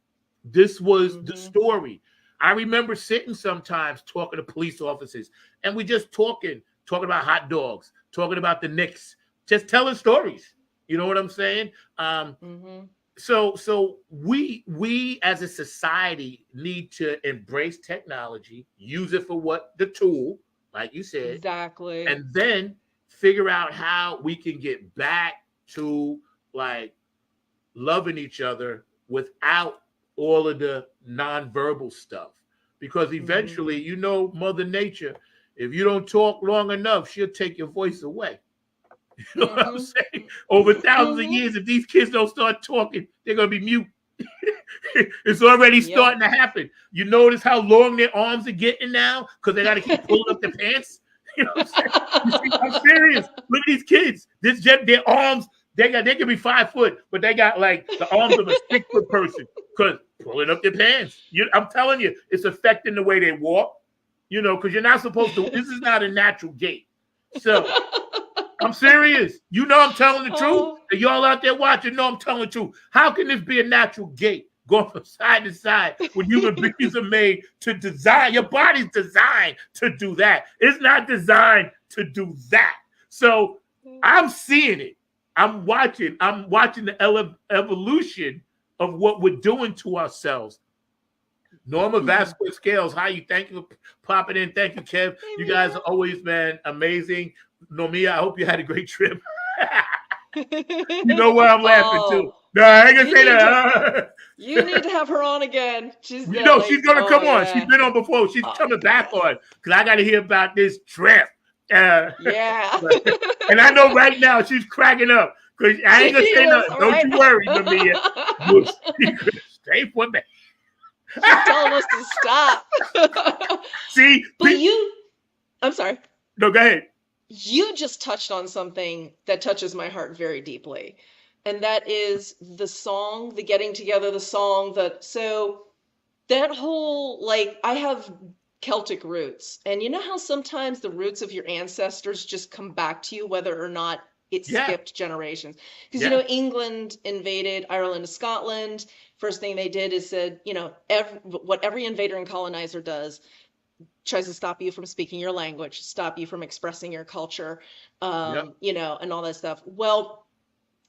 S1: This was the
S2: Mm-hmm.
S1: story. I remember sitting sometimes talking to police officers, and we just talking about hot dogs, talking about the Knicks, just telling stories. You know what I'm saying?
S2: Mm-hmm.
S1: So we as a society need to embrace technology, use it for what the tool, like you said,
S2: Exactly.
S1: and then figure out how we can get back to like loving each other without all of the nonverbal stuff. Because
S2: Mm-hmm.
S1: eventually, Mother Nature, if you don't talk long enough, she'll take your voice away. You know what I'm
S2: Mm-hmm.
S1: saying? Over thousands of
S2: Mm-hmm.
S1: years, if these kids don't start talking, they're going to be mute. It's already
S2: Yep.
S1: starting to happen. You notice how long their arms are getting now because they got to keep pulling up their pants? You know what I'm saying? You see, I'm serious. Look at these kids. Their arms, they can be 5 foot, but they got like the arms of a 6 foot person because pulling up their pants. I'm telling you, it's affecting the way they walk. Because you're not supposed to. This is not a natural gait. So I'm serious. I'm telling the truth.
S2: Oh.
S1: And y'all out there watching know I'm telling the truth. How can this be a natural gait going from side to side when human beings are made to design? Your body's designed to do that. It's not designed to do that. So I'm seeing it. I'm watching the evolution of what we're doing to ourselves. Norma Vasquez Scales, hi, you. Thank you for popping in. Thank you, Kev. You guys are always, man, amazing. Nomia, I hope you had a great trip. You know why I'm laughing too. No, I ain't gonna say that.
S2: You need to have her on again. She's
S1: She's gonna come on.
S2: yeah.
S1: She's been on before. She's coming back on because I got to hear about this trip.
S2: Yeah.
S1: And I know right now she's cracking up because I ain't gonna say nothing.
S2: Right?
S1: Don't you worry, Nomia. You'll stay for me.
S2: She's telling us to stop.
S1: See,
S2: but I'm sorry.
S1: No, go ahead.
S2: You just touched on something that touches my heart very deeply. And that is the getting together, so that whole, I have Celtic roots. And you know how sometimes the roots of your ancestors just come back to you, whether or not it skipped generations? Because, England invaded Ireland and Scotland. First thing they did is said, what every invader and colonizer does, tries to stop you from speaking your language, stop you from expressing your culture, and all that stuff. Well,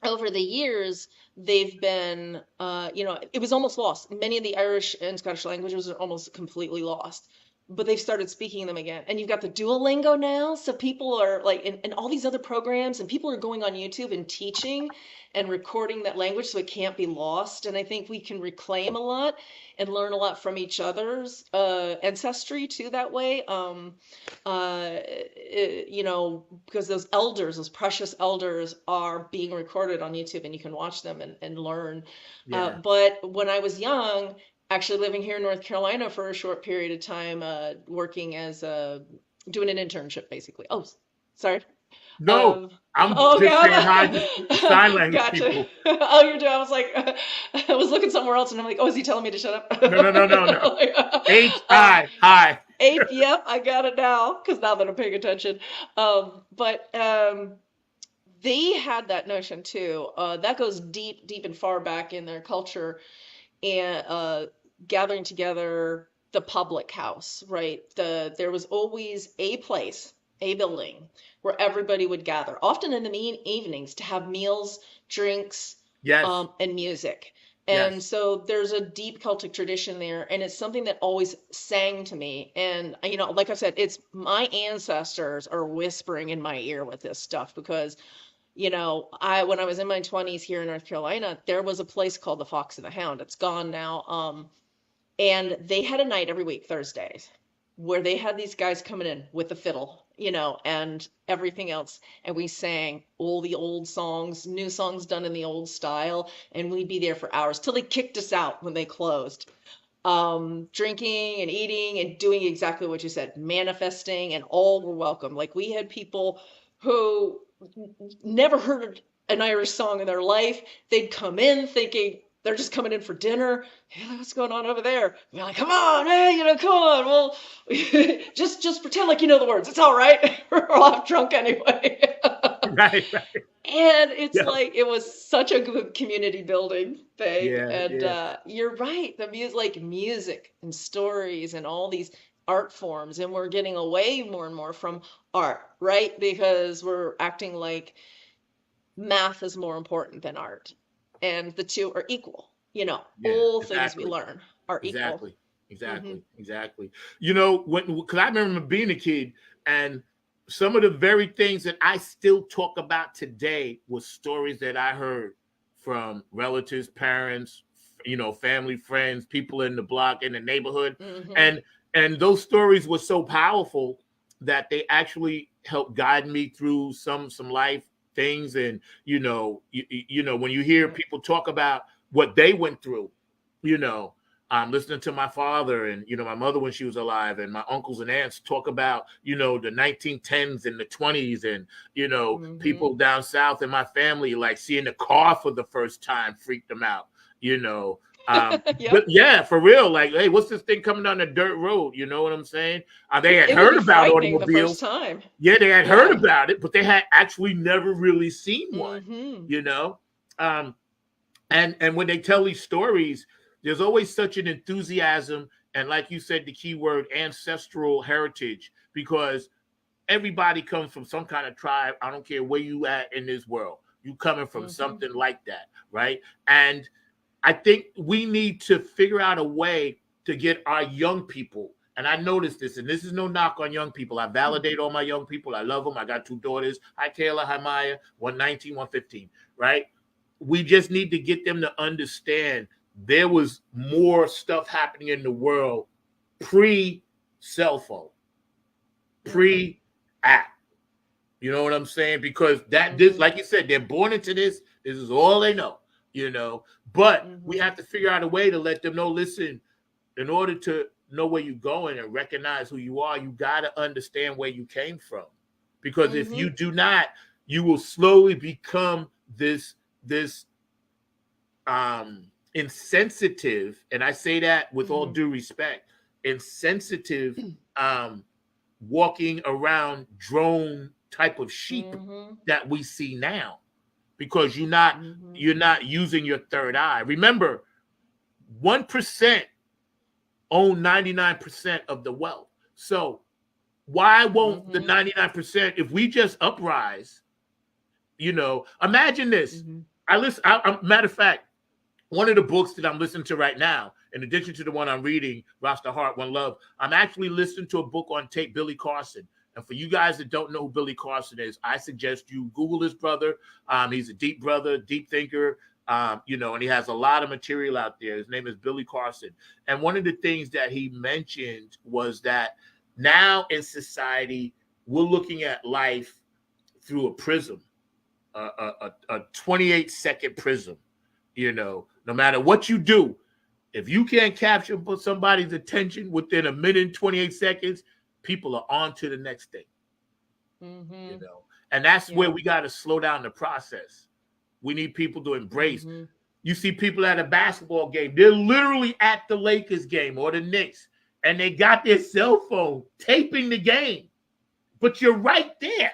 S2: over the years, they've been, it was almost lost. Many of the Irish and Scottish languages are almost completely lost. but they've started speaking them again. And you've got the Duolingo now. So people are like, and all these other programs, and people are going on YouTube and teaching and recording that language so it can't be lost. And I think we can reclaim a lot and learn a lot from each other's ancestry too that way. You know, because those elders, those precious elders, are being recorded on YouTube and you can watch them and learn.
S1: Yeah.
S2: But when I was young, actually living here in North Carolina for a short period of time, working as doing an internship basically. Oh, sorry.
S1: No, I'm
S2: Oh,
S1: just saying hi
S2: okay.
S1: to sign language
S2: Gotcha.
S1: people.
S2: Oh, you're doing. I was like, I was looking somewhere else, and I'm like, oh, is he telling me to shut up?
S1: No.
S2: Like,
S1: H-I, hi.
S2: Ape, yep, I got it now because now that I'm paying attention. But they had that notion too. That goes deep, deep and far back in their culture, and gathering together the public house, right? There was always a place, a building where everybody would gather, often in the evenings to have meals, drinks,
S1: Yes,
S2: and music. And
S1: yes.
S2: so there's a deep Celtic tradition there, and it's something that always sang to me. And you know, like I said, it's my ancestors are whispering in my ear with this stuff because you know, when I was in my 20s here in North Carolina, there was a place called the Fox and the Hound. It's gone now. And they had a night every week, Thursdays, where they had these guys coming in with the fiddle, you know, and everything else. And we sang all the old songs, new songs done in the old style, and we'd be there for hours till they kicked us out when they closed. Drinking and eating and doing exactly what you said, manifesting, and all were welcome. Like we had people who never heard an Irish song in their life. They'd come in thinking they're just coming in for dinner. Hey, what's going on over there? We're like, come on, man, you know, come on. Well, just pretend like you know the words. It's all right. We're all half drunk anyway.
S1: Right.
S2: And it's
S1: Yeah,
S2: like it was such a good community building thing.
S1: yeah,
S2: And
S1: yeah,
S2: you're right, the music, like music and stories and all these art forms, and we're getting away more and more from art, right? Because we're acting like math is more important than art, and the two are equal. You know,
S1: yeah.
S2: all things we
S1: Exactly.
S2: learn are equal.
S1: Exactly.
S2: Hmm.
S1: Exactly. You know, because I remember being a kid, and some of the very things that I still talk about today was stories that I heard from relatives, parents, you know, family, friends, people in the block, in the neighborhood.
S2: Hmm.
S1: And those stories were so powerful that they actually helped guide me through some life things. And you know, when you hear
S2: Right.
S1: people talk about what they went through, you know, listening to my father and you know my mother when she was alive, and my uncles and aunts talk about you know the 1910s and the 20s, and you know
S2: Hmm.
S1: people down south in my family like seeing the car for the first time freaked them out, you know. But
S2: Yep.
S1: yeah, for real, like, hey, what's this thing coming down the dirt road? You know what I'm saying? They had
S2: It would
S1: heard
S2: be
S1: about
S2: frightening the first
S1: automobiles.
S2: time.
S1: Yeah, they had heard
S2: Yeah.
S1: about it, but they had actually never really seen one,
S2: Hmm.
S1: you know. Um, and when they tell these stories, there's always such an enthusiasm and, like you said, the key word, ancestral heritage, because everybody comes from some kind of tribe. I don't care where you at in this world, you coming from
S2: Hmm.
S1: something like that, right? And I think we need to figure out a way to get our young people. And I noticed this, and this is no knock on young people. I validate all my young people. I love them. I got two daughters. Hi, Kayla. Hi, Maya. 119, 115, right? We just need to get them to understand there was more stuff happening in the world pre cell phone,
S2: Hmm.
S1: pre app. You know what I'm saying? Because this,
S2: Hmm.
S1: like you said, they're born into this. This is all they know, you know. But we
S2: Hmm.
S1: have to figure out a way to let them know, listen, in order to know where you're going and recognize who you are, you got to understand where you came from. Because if
S2: Hmm.
S1: you do not, you will slowly become this insensitive, and I say that with all
S2: Hmm.
S1: due respect, insensitive, um, walking around drone type of sheep
S2: Hmm.
S1: that we see now, because you're not
S2: Hmm.
S1: you're not using your third eye. Remember, 1% own 99% of the wealth. So why won't the
S2: Hmm.
S1: 99%, if we just uprise, you know, imagine this.
S2: Hmm.
S1: Matter of fact, one of the books that I'm listening to right now, in addition to the one I'm reading, Rasta Heart, One Love, I'm actually listening to a book on tape, Billy Carson. And for you guys that don't know who Billy Carson is, I suggest you Google his brother. He's a deep brother, deep thinker, and he has a lot of material out there. His name is Billy Carson. And one of the things that he mentioned was that now in society, we're looking at life through a prism, a 28-second prism. No matter what you do, if you can't capture somebody's attention within a minute and 28 seconds, people are on to the next thing.
S2: Mm-hmm.
S1: And that's where we got to slow down the process. We need people to embrace.
S2: Mm-hmm.
S1: You see people at a basketball game, they're literally at the Lakers game or the Knicks, and they got their cell phone taping the game. But you're right there.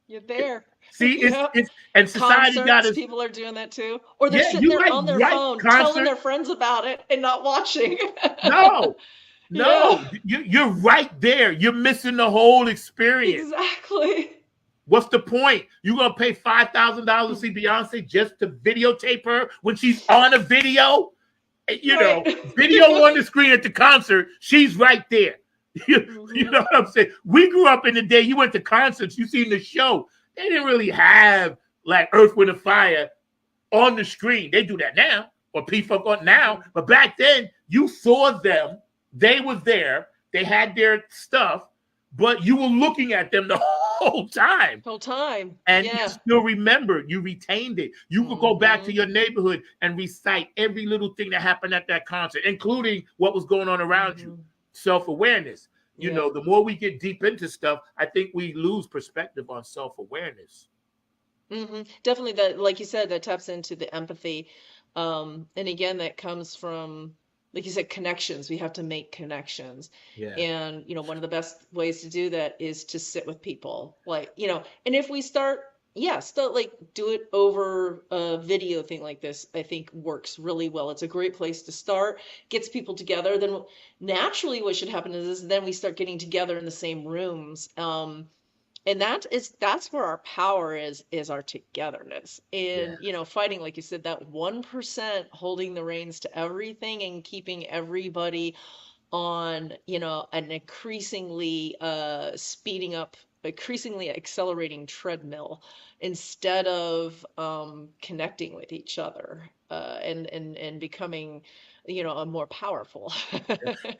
S2: You're there.
S1: See, it's and society got us.
S2: People are doing that too, or they're sitting there on their phone, telling their friends about it and not watching.
S1: No, you're right there. You're missing the whole experience.
S2: Exactly.
S1: What's the point? You're gonna pay $5,000 to see Beyonce just to videotape her when she's on a video? Video on the screen at the concert. She's right there. You know what I'm saying? We grew up in the day. You went to concerts. You seen the show. They didn't really have like Earth, Wind, and Fire on the screen. They do that now, or P-Funk on now. But back then, you saw them. They was there. They had their stuff, but you were looking at them the whole time. And you still remembered. You retained it. You could go back to your neighborhood and recite every little thing that happened at that concert, including what was going on around you. Self-awareness. The more we get deep into stuff, I think we lose perspective on self-awareness.
S2: Definitely, that, like you said, that taps into the empathy. And again, that comes from, like you said, connections. We have to make connections.
S1: Yeah.
S2: And, one of the best ways to do that is to sit with people. And if we start like do it over a video thing like this, I think works really well. It's a great place to start, gets people together. Then naturally what should happen is then we start getting together in the same rooms. And that's where our power is our togetherness. And, fighting, like you said, that 1% holding the reins to everything and keeping everybody on, an increasingly speeding up, increasingly accelerating treadmill instead of connecting with each other and becoming, a more powerful.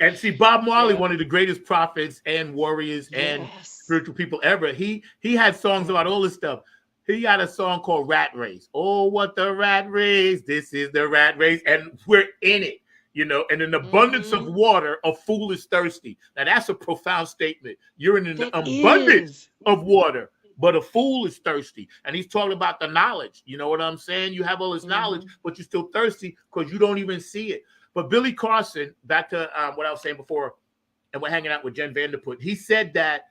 S1: And see, Bob Marley, one of the greatest prophets and warriors and spiritual people ever, he had songs about all this stuff. He got a song called Rat Race. Oh, what the rat race. This is the rat race. And we're in it. And an abundance of water, a fool is thirsty. Now, that's a profound statement. You're in an abundance of water, but a fool is thirsty. And he's talking about the knowledge. You know what I'm saying? You have all this knowledge, but you're still thirsty because you don't even see it. But Billy Carson, back to what I was saying before, and we're hanging out with Jen Vanderput, he said that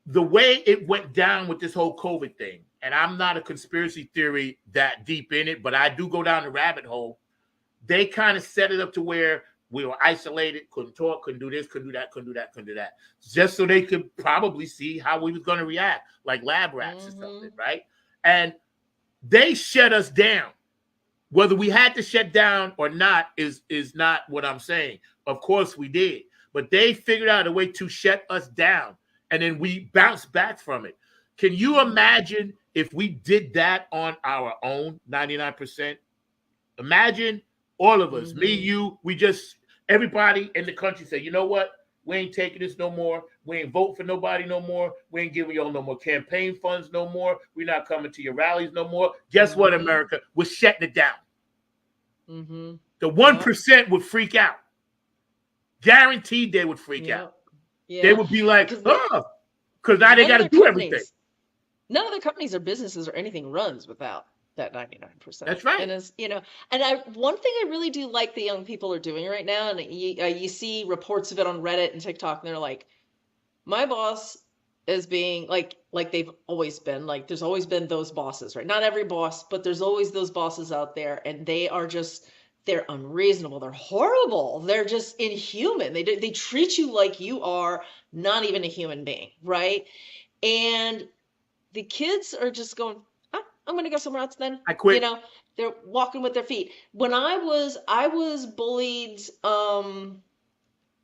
S1: the way it went down with this whole COVID thing, and I'm not a conspiracy theory that deep in it, but I do go down the rabbit hole. They kind of set it up to where we were isolated, couldn't talk, couldn't do this, couldn't do that, couldn't do that, couldn't do that. Just so they could probably see how we was going to react, like lab rats or something, right? And they shut us down. Whether we had to shut down or not is not what I'm saying. Of course we did. But they figured out a way to shut us down. And then we bounced back from it. Can you imagine if we did that on our own, 99%? Imagine all of us, me, you, everybody in the country say, you know what? We ain't taking this no more. We ain't voting for nobody no more. We ain't giving y'all no more campaign funds no more. We're not coming to your rallies no more. Guess what, America? We're shutting it down. The 1% would freak out. Guaranteed they would freak out. Yeah. They would be like, because now they got to do everything.
S2: None of the companies or businesses or anything runs without that 99%.
S1: That's right.
S2: And one thing I really do like the young people are doing right now, and you see reports of it on Reddit and TikTok, and they're like, my boss is being like they've always been, like there's always been those bosses, right? Not every boss, but there's always those bosses out there, and they're unreasonable, they're horrible, they're just inhuman. They treat you like you are not even a human being, right? And the kids are just going, I'm going to go somewhere else then.
S1: I quit.
S2: They're walking with their feet. When I was bullied,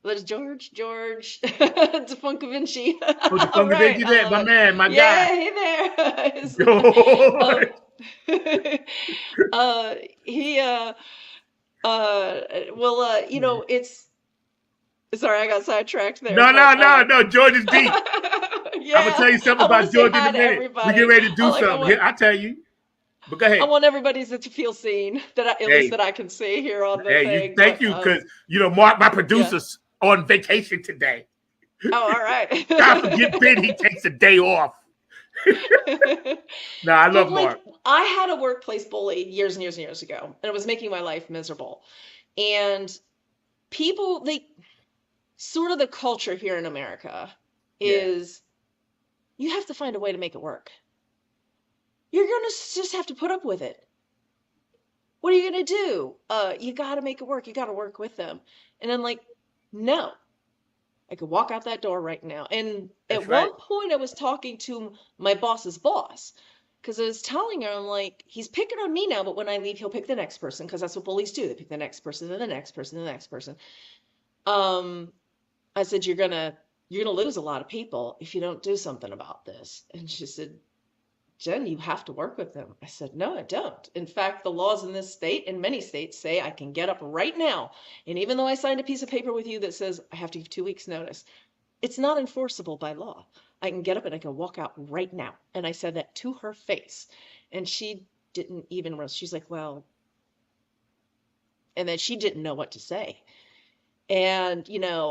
S2: what is George DeFunco Vinci.
S1: Oh, the
S2: All
S1: Funky
S2: right.
S1: Vinci there, my man, my
S2: Yeah,
S1: guy.
S2: hey there.
S1: George.
S2: He it's sorry, I got sidetracked there,
S1: No, no,
S2: but
S1: no, no. George is deep. I'm gonna
S2: yeah,
S1: tell you something
S2: I want to
S1: about
S2: say
S1: George in
S2: hi
S1: a
S2: to
S1: minute. We get
S2: everybody.
S1: ready to do
S2: I
S1: something.
S2: want
S1: Here, I'll tell you. But go
S2: I
S1: ahead.
S2: want everybody to feel seen, at least
S1: Hey,
S2: that I can see here on the
S1: hey, you
S2: thing.
S1: thank
S2: But
S1: you, because Mark, my
S2: yeah.
S1: producer's on vacation today.
S2: Oh, all right.
S1: God forbid he takes a day off. No, I
S2: But
S1: love Mark.
S2: I had a workplace bully years and years and years ago, and it was making my life miserable. And people, sort of the culture here in America is you have to find a way to make it work. You're gonna just have to put up with it. What are you gonna do? You gotta make it work. You gotta work with them. And I'm like, no, I could walk out that door right now. And
S1: That's
S2: at
S1: right.
S2: one point, I was talking to my boss's boss because I was telling her, I'm like, he's picking on me now, but when I leave, he'll pick the next person because that's what bullies do. They pick the next person, then the next person, then the next person. I said, you're gonna lose a lot of people if you don't do something about this. And she said, Jen, you have to work with them. I said, no, I don't. In fact, the laws in this state and many states say I can get up right now. And even though I signed a piece of paper with you that says I have to give 2 weeks notice, it's not enforceable by law. I can get up and I can walk out right now. And I said that to her face. And she didn't even rest. She's like, well, and then she didn't know what to say. And,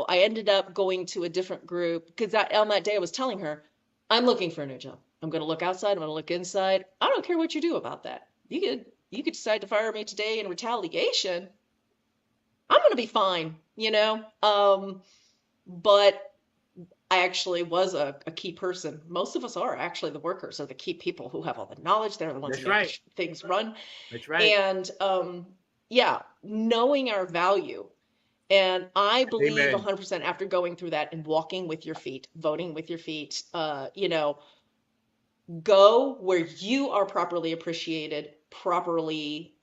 S2: I ended up going to a different group because on that day I was telling her, I'm looking for a new job. I'm going to look outside. I'm going to look inside. I don't care what you do about that. You could decide to fire me today in retaliation. I'm going to be fine, but I actually was a key person. Most of us are actually the workers, are the key people who have all the knowledge. They're the ones who make things run.
S1: That's right.
S2: And knowing our value. And I believe
S1: Amen.
S2: 100% after going through that and walking with your feet, voting with your feet, go where you are properly appreciated, properly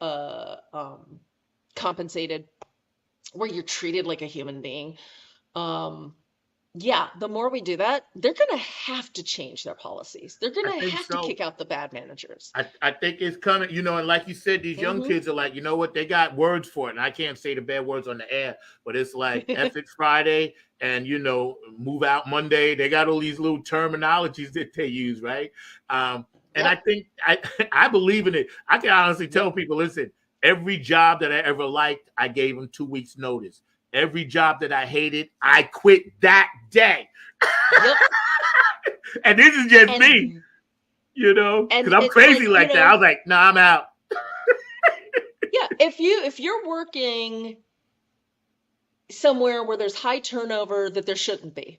S2: compensated, where you're treated like a human being. The more we do that, they're going to have to change their policies. They're going to have to kick out the bad managers.
S1: I think it's coming, and like you said, these young kids are like, you know what? They got words for it. And I can't say the bad words on the air, but it's like F it Friday and, move out Monday. They got all these little terminologies that they use, right? And I think I believe in it. I can honestly tell people, listen, every job that I ever liked, I gave them 2 weeks notice. Every job that I hated, I quit that day. Yep. And this is just me, because I'm crazy like that. I was like, no, I'm out.
S2: Yeah, if you're working somewhere where there's high turnover that there shouldn't be,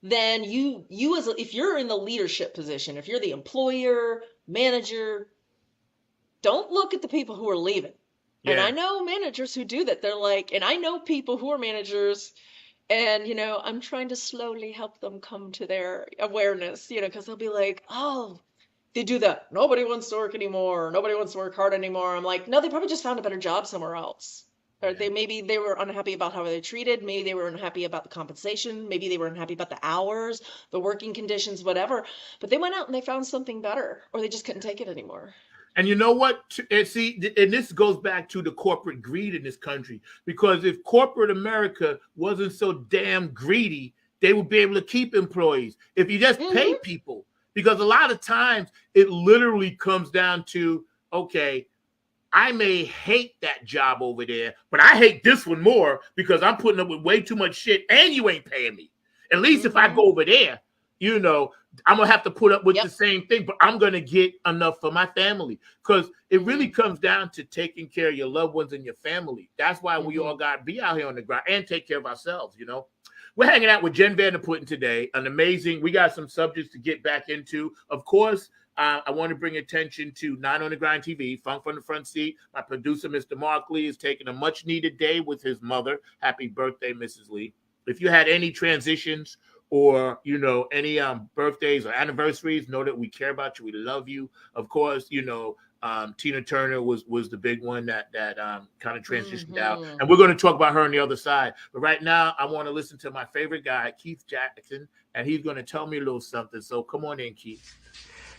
S2: then if you're in the leadership position, if you're the employer, manager, don't look at the people who are leaving. Yeah. And I know managers who do that. They're like, and I know people who are managers, and, I'm trying to slowly help them come to their awareness, because they'll be like, oh, they do that. Nobody wants to work anymore. Nobody wants to work hard anymore. I'm like, no, they probably just found a better job somewhere else. Or maybe they were unhappy about how they're treated. Maybe they were unhappy about the compensation. Maybe they were unhappy about the hours, the working conditions, whatever. But they went out and they found something better, or they just couldn't take it anymore.
S1: And you know what? And this goes back to the corporate greed in this country, because if corporate America wasn't so damn greedy, they would be able to keep employees. If you just pay people, because a lot of times it literally comes down to, okay, I may hate that job over there, but I hate this one more because I'm putting up with way too much shit and you ain't paying me. At least if I go over there, I'm going to have to put up with the same thing, but I'm going to get enough for my family, because it really comes down to taking care of your loved ones and your family. That's why we all got to be out here on the ground and take care of ourselves, We're hanging out with Jen Vander Putten today. We got some subjects to get back into. Of course, I want to bring attention to Nine on the Grind TV, Funk from the Front Seat. My producer, Mr. Mark Lee, is taking a much-needed day with his mother. Happy birthday, Mrs. Lee. If you had any transitions or any birthdays or anniversaries, know that we care about you. We love you. Of course, Tina Turner was the big one that kind of transitioned out,
S2: Hmm.
S1: and we're going to talk about her on the other side. But right now, I want to listen to my favorite guy, Keith Jackson, and he's going to tell me a little something. So come on in, Keith.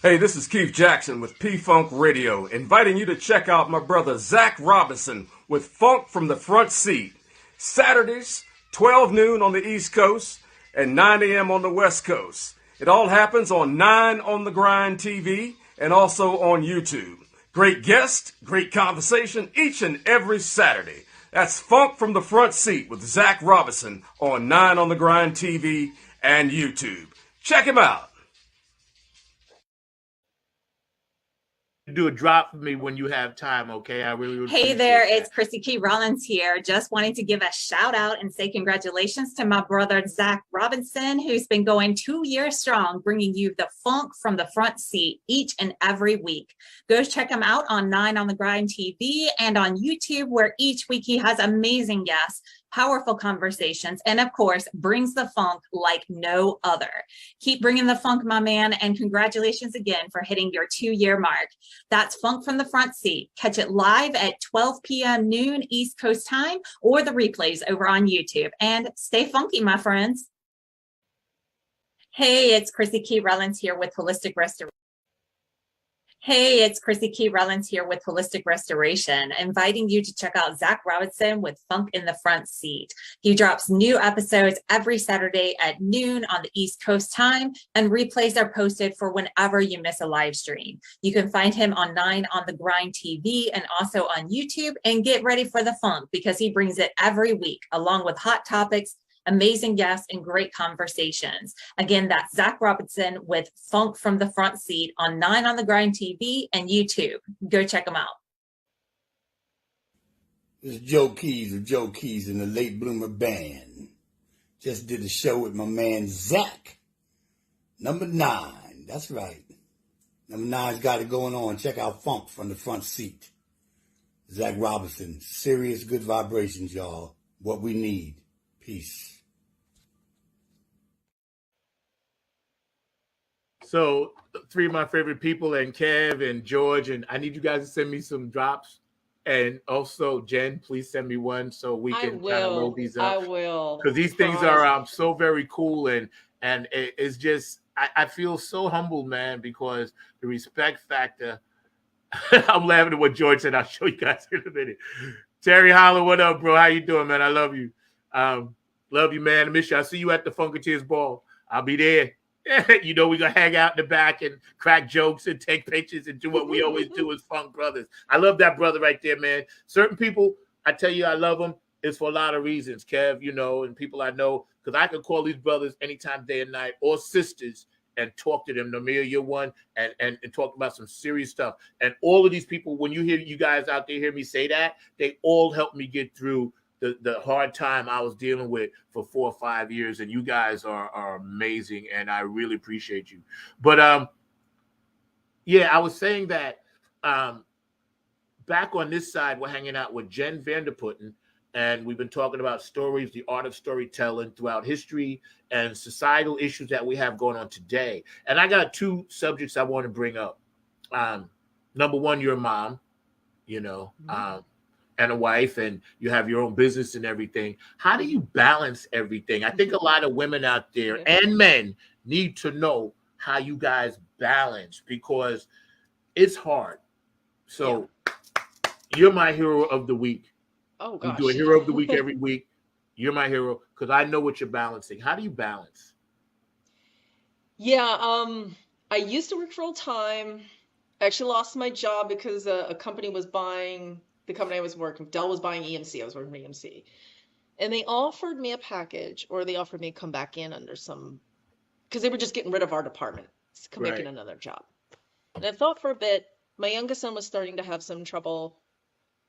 S3: Hey, this is Keith Jackson with P-Funk Radio, inviting you to check out my brother Zach Robinson with Funk from the Front Seat. Saturdays, 12 noon on the East Coast and 9 a.m. on the West Coast. It all happens on 9 on the Grind TV and also on YouTube. Great guest, great conversation each and every Saturday. That's Funk from the Front Seat with Zach Robinson on 9 on the Grind TV and YouTube. Check him out.
S1: Do a drop for me when you have time, okay? I really would.
S4: Hey there, it's Chrissy Key Rollins here. Just wanting to give a shout out and say congratulations to my brother, Zach Robinson, who's been going 2 years strong, bringing you the funk from the front seat each and every week. Go check him out on 9 on the Grind TV and on YouTube, where each week he has amazing guests, powerful conversations, and of course, brings the funk like no other. Keep bringing the funk, my man, and congratulations again for hitting your 2-year mark. That's Funk from the Front Seat. Catch it live at 12 p.m. noon East Coast time, or the replays over on YouTube. And stay funky, my friends. Hey, it's Chrissy Key Rollins here with Holistic Restoration. Hey, it's Chrissy Key Rollins here with Holistic Restoration, inviting you to check out Zach Robinson with Funk in the Front Seat. He drops new episodes every Saturday at noon on the East Coast time, and replays are posted for whenever you miss a live stream. You can find him on 9 on the Grind TV and also on YouTube, and get ready for the funk because he brings it every week, along with hot topics, amazing guests, and great conversations. Again, that's Zach Robinson with Funk from the Front Seat on 9 on the Grind TV and YouTube. Go check them out.
S5: This is Joe Keys of Joe Keys and the Late Bloomer Band. Just did a show with my man Zach. Number 9. That's right. Number 9's got it going on. Check out Funk from the Front Seat. Zach Robinson. Serious good vibrations, y'all. What we need. Peace.
S1: So 3 of my favorite people, and Kev and George, and I need you guys to send me some drops. And also, Jen, please send me one so we can kind of roll these up.
S2: I will.
S1: Because these things are so very cool, and it's just I feel so humbled, man, because the respect factor. I'm laughing at what George said. I'll show you guys in a minute. Terry Holler, what up, bro? How you doing, man? I love you. Love you, man. I miss you. I'll see you at the Funketeers Ball. I'll be there. We're going to hang out in the back and crack jokes and take pictures and do what we always do as Funk Brothers. I love that brother right there, man. Certain people, I tell you I love them. It's for a lot of reasons, Kev, and people I know, because I can call these brothers anytime, day and night, or sisters, and talk to them. Namir, you're one, and talk about some serious stuff. And all of these people, when you guys out there hear me say that, they all helped me get through the hard time I was dealing with for 4 or 5 years, and you guys are amazing, and I really appreciate you. But I was saying that back on this side, we're hanging out with Jen Vanderputten, and we've been talking about stories, the art of storytelling throughout history, and societal issues that we have going on today. And I got 2 subjects I want to bring up. Number one, you're a mom, and a wife, and you have your own business and everything. How do you balance everything? I think a lot of women out there and men need to know how you guys balance, because it's hard. So you're my hero of the week.
S2: Oh, gosh.
S1: We do a hero of the week every week. You're my hero because I know what you're balancing. How do you balance?
S2: Yeah, I used to work full time. I actually lost my job because a company was buying the company I was working. Dell was buying EMC. I was working for EMC, and they offered me a package, or they offered me to come back in under some, because they were just getting rid of our department, come back in another job. And I thought for a bit. My youngest son was starting to have some trouble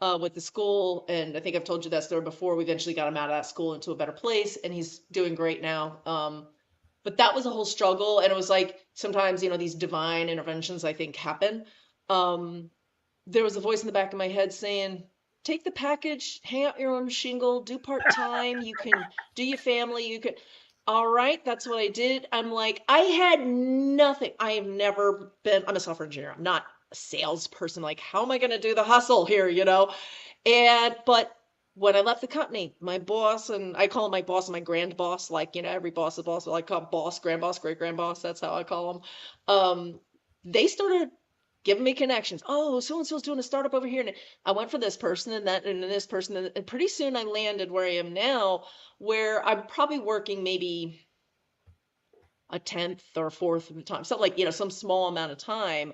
S2: with the school, and I think I've told you that story before. We eventually got him out of that school into a better place, and he's doing great now. But that was a whole struggle, and it was like sometimes these divine interventions I think happen. There was a voice in the back of my head saying, take the package, hang out your own shingle, do part-time, you can do your family, you can. all right, that's what I did. I'm like, I had nothing. I have never been, I'm a software engineer. I'm not a salesperson. Like, how am I going to do the hustle here, you know? But when I left the company, my boss, and I call him my boss and my grand boss, like, you know, every boss is a boss, but I call him boss, grand boss, great grand boss. That's how I call them. They started giving me connections. Oh, so and so's doing a startup over here. And I went for this person and that, and this person. And pretty soon I landed where I am now, where I'm probably working maybe a tenth or a fourth of the time. So like, you know, some small amount of time.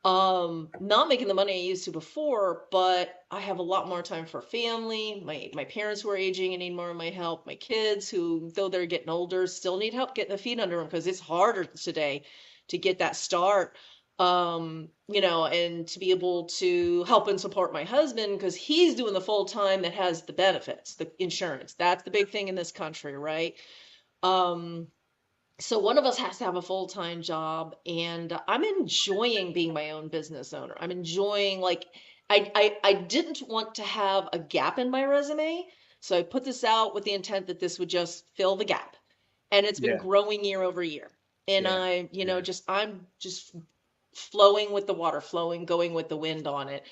S2: Not making the money I used to before, but I have a lot more time for family. My parents who are aging and need more of my help. My kids who, though they're getting older, still need help getting their feet under them because it's harder today to get that start. You know, and to be able to help and support my husband because he's doing the full time that has the benefits, the insurance. That's the big thing in this country, right? Um, so one of us has to have a full-time job, and I'm enjoying being my own business owner. I'm enjoying like I didn't want to have a gap in my resume, so I put this out with the intent that this would just fill the gap. And it's been
S1: Yeah,
S2: growing year over year. And
S1: yeah,
S2: I, you know,
S1: yeah,
S2: just I'm just flowing with the water, flowing, going with the wind on it.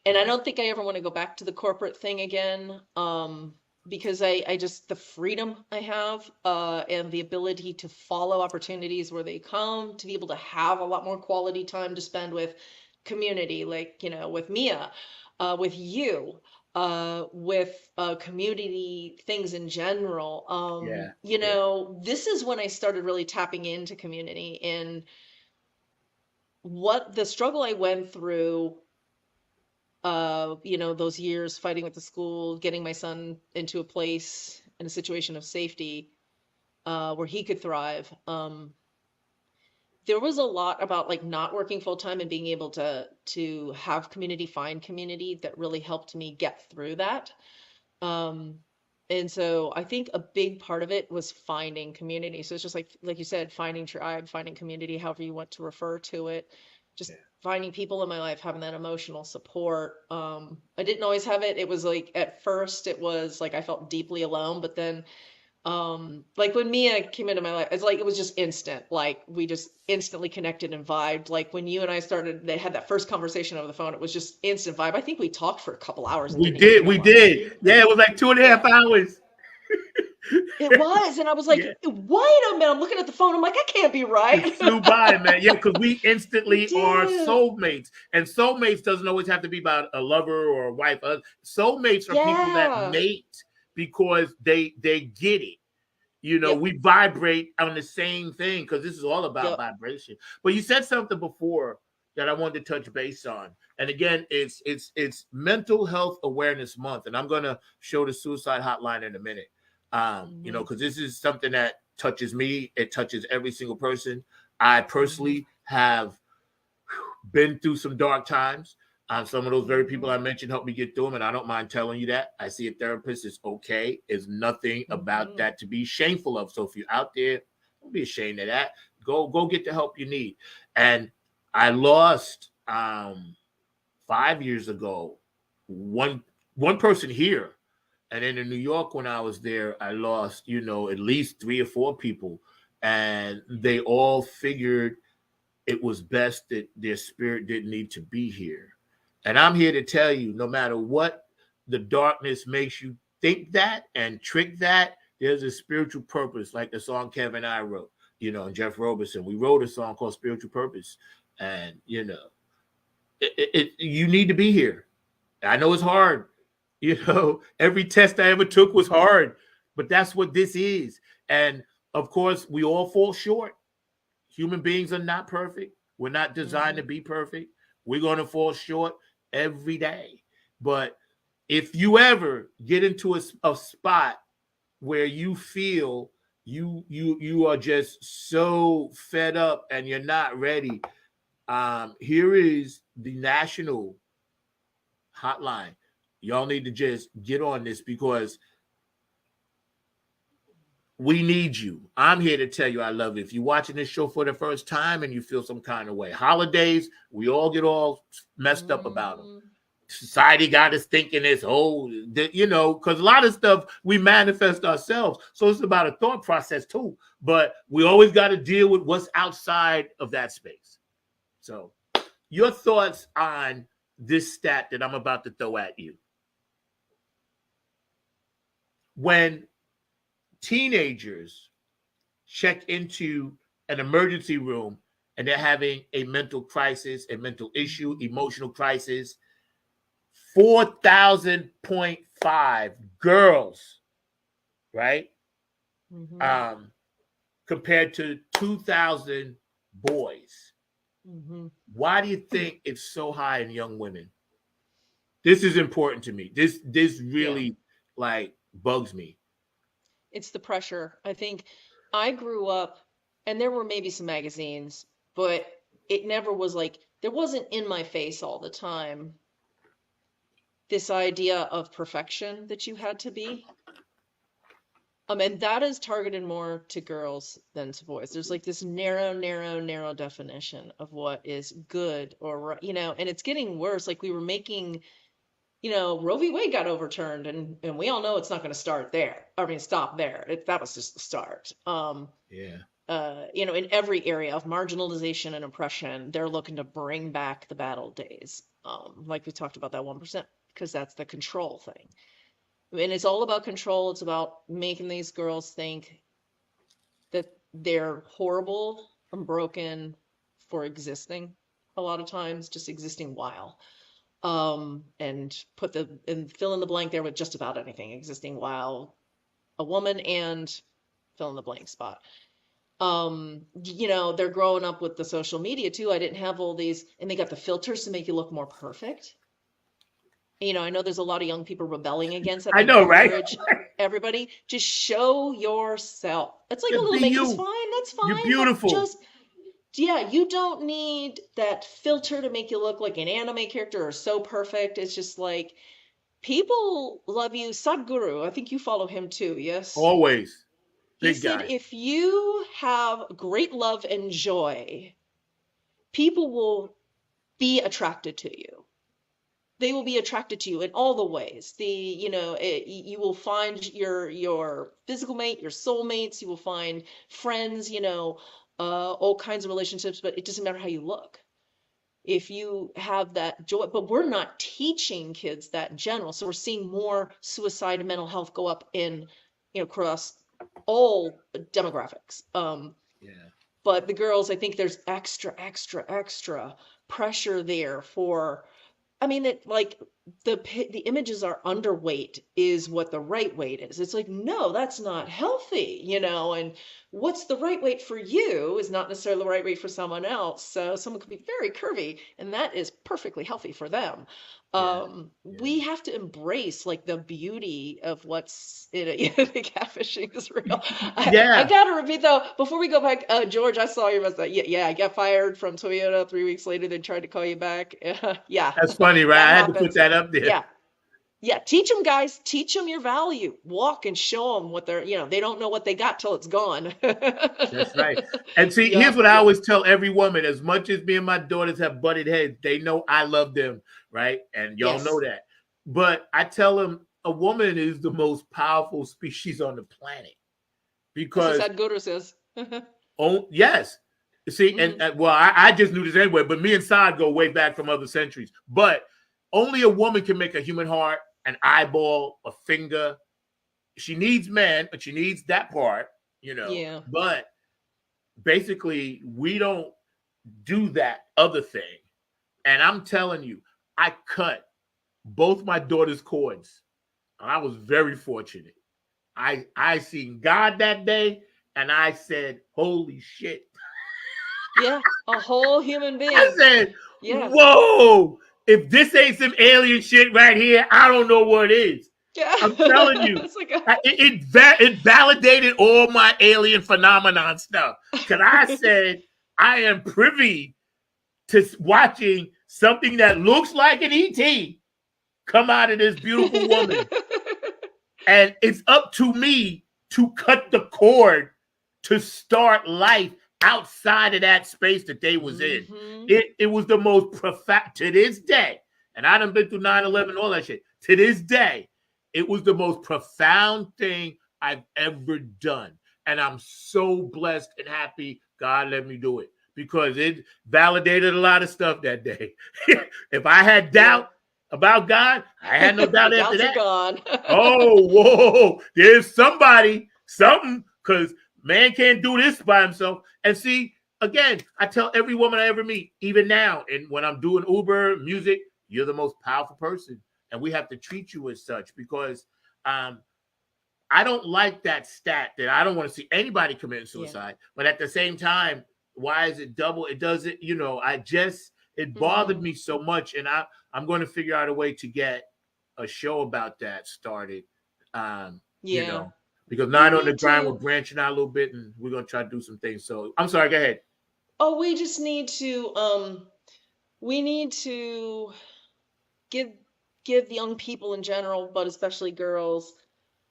S2: And I
S1: yeah,
S2: don't think I ever want to go back to the corporate thing again. Because I just the freedom I have and the ability to follow opportunities where they come, to be able to have a lot more quality time to spend with community, like, you know, with Mia, with you, with community things in general.
S1: yeah,
S2: You
S1: yeah.
S2: know, this is when I started really tapping into community and what the struggle I went through you know, those years fighting with the school, getting my son into a place in a situation of safety where he could thrive. There was a lot about like not working full time and being able to have community, find community that really helped me get through that. Um, and so I think a big part of it was finding community. So it's just like you said, finding tribe, finding community, however you want to refer to it. Just finding people in my life, having that emotional support. I didn't always have it. It was like at first it was like I felt deeply alone, but then like when Mia came into my life, it's like it was just instant. Like we just instantly connected and vibed. Like when you and I started, they had that first conversation over the phone. It was just instant vibe. I think we talked for a couple hours and
S1: We
S2: didn't even
S1: did, we
S2: realize.
S1: did. Yeah, it was like 2.5 hours.
S2: It was, and I was like,
S1: Yeah,
S2: wait a minute. I'm looking at the phone. I'm like, I can't be
S1: it
S2: right.
S1: flew by, man. Yeah, because we
S2: We
S1: instantly are
S2: did.
S1: soulmates, and soulmates doesn't always have to be about a lover or a wife. Soulmates are people that
S2: Yeah.
S1: mate because they get it. You know,
S2: Yep.
S1: we vibrate on the same thing because this is all about
S2: Yep.
S1: vibration. But you said something before that I wanted to touch base on. And again, it's Mental Health Awareness Month, and I'm gonna show the suicide hotline in a minute. You know,
S2: Hmm.
S1: because this is something that touches me. It touches every single person. I
S2: Hmm.
S1: personally have been through some dark times. Some of those very people
S2: Hmm.
S1: I mentioned helped me get through them, and I don't mind telling you that. I see a therapist. It's okay. There's nothing about
S2: Hmm.
S1: that to be shameful of. So if you're out there, don't be ashamed of that. Go get the help you need. And I lost 5 years ago one person here, and then in New York when I was there, I lost at least 3 or 4 people, and they all figured it was best that their spirit didn't need to be here. And I'm here to tell you, no matter what the darkness makes you think that and trick that, there's a spiritual purpose, like the song Kevin and I wrote, and Jeff Robertson. We wrote a song called Spiritual Purpose. And, you need to be here. I know it's hard. Every test I ever took was hard, but that's what this is. And of course, we all fall short. Human beings are not perfect. We're not designed to
S2: Hmm.
S1: be perfect. We're going to fall short every day. But if you ever get into a spot where you feel you are just so fed up and you're not ready, here is the national hotline. Y'all need to just get on this because we need you. I'm here to tell you I love you. If you're watching this show for the first time and you feel some kind of way, holidays, we all get all messed up about them.
S2: Hmm.
S1: society got us thinking this, because a lot of stuff we manifest ourselves. So it's about a thought process too. But we always got to deal with what's outside of that space. So your thoughts on this stat that I'm about to throw at you. When teenagers check into an emergency room and they're having a mental crisis, a mental issue, emotional crisis, 4,000.5 girls, right?
S2: Mhm.
S1: Compared to 2,000 boys.
S2: Mhm.
S1: Why do you think it's so high in young women? This is important to me. This really like bugs me.
S2: It's the pressure. I think I grew up, and there were maybe some magazines, but it never was like, there wasn't in my face all the time this idea of perfection that you had to be. And that is targeted more to girls than to boys. There's like this narrow definition of what is good or, and it's getting worse. Like we were making, Roe v. Wade got overturned, and we all know it's not going to start there. I mean, stop there. That was just the start. In every area of marginalization and oppression, they're looking to bring back the battle days. Like we talked about that 1%, because that's the control thing. And it's all about control. It's about making these girls think that they're horrible and broken for existing, a lot of times just existing while. And fill in the blank there with just about anything, existing while a woman and fill in the blank spot. They're growing up with the social media too. I didn't have all these, and they got the filters to make you look more perfect. I know there's a lot of young people rebelling against it.
S1: I know, right?
S2: Encourage everybody, just show yourself. It's like
S1: Just
S2: a little
S1: be
S2: makeup. It's
S1: you.
S2: fine. That's fine.
S1: You're
S2: but
S1: beautiful.
S2: you don't need that filter to make you look like an anime character or so perfect. It's just like, people love you. Sadhguru, I think you follow him too, yes?
S1: Always.
S2: He
S1: Big
S2: said,
S1: guy.
S2: if you have great love and joy, people will be attracted to you. They will be attracted to you in all the ways. You will find your physical mate, your soulmates. You will find friends. All kinds of relationships. But it doesn't matter how you look. If you have that joy, but we're not teaching kids that in general. So we're seeing more suicide and mental health go up across all demographics. But the girls, I think there's extra pressure there for. I mean, the images are underweight is what the right weight is. It's like, no, that's not healthy, and what's the right weight for you is not necessarily the right weight for someone else. So someone could be very curvy, and that is perfectly healthy for them. We have to embrace like the beauty of what's in it. The catfishing is real. I gotta repeat though, before we go back, George, I saw your message. Yeah, I got fired from Toyota 3 weeks later. They tried to call you back. Yeah,
S1: that's funny, right?
S2: That
S1: I had
S2: happens.
S1: to put that up there.
S2: Yeah. Teach them, guys. Teach them your value. Walk and show them what they're. They don't know what they got till it's gone.
S1: That's right. And see, here's what I always tell every woman: as much as me and my daughters have butted heads, they know I love them, right? And y'all know that. But I tell them a woman is the most powerful species on the planet because
S2: Sadhguru says.
S1: Oh yes. See, and I just knew this anyway. But me and Sad go way back from other centuries. But only a woman can make a human heart, an eyeball, a finger. She needs man, but she needs that part,
S2: Yeah.
S1: But basically, we don't do that other thing. And I'm telling you, I cut both my daughter's cords. I was very fortunate. I seen God that day, and I said, "Holy shit!"
S2: Yeah, a whole human being.
S1: I said, "Whoa! If this ain't some alien shit right here, I don't know what is."
S2: Yeah.
S1: I'm telling you, it validated all my alien phenomenon stuff. Because I said I am privy to watching something that looks like an ET come out of this beautiful woman. And it's up to me to cut the cord to start life outside of that space that they was in. It was the most profound, to this day, And I done been through 9/11, all that shit. To this day, it was the most profound thing I've ever done. And I'm so blessed and happy God let me do it because it validated a lot of stuff that day. If I had doubt about God, I had no doubt after
S2: Doubts are
S1: that.
S2: gone.
S1: Oh, whoa, there's something, because man can't do this by himself. And see, again, I tell every woman I ever meet, even now, and when I'm doing Uber music, you're the most powerful person. And we have to treat you as such because I don't like that stat that I don't want to see anybody committing suicide. But at the same time, why is it double? It doesn't, it bothered me so much. And I'm going to figure out a way to get a show about that started. Because Nine on the Grind, we're branching out a little bit and we're going to try to do some things. So I'm sorry, go ahead.
S2: Oh, we just need to, give young people in general, but especially girls,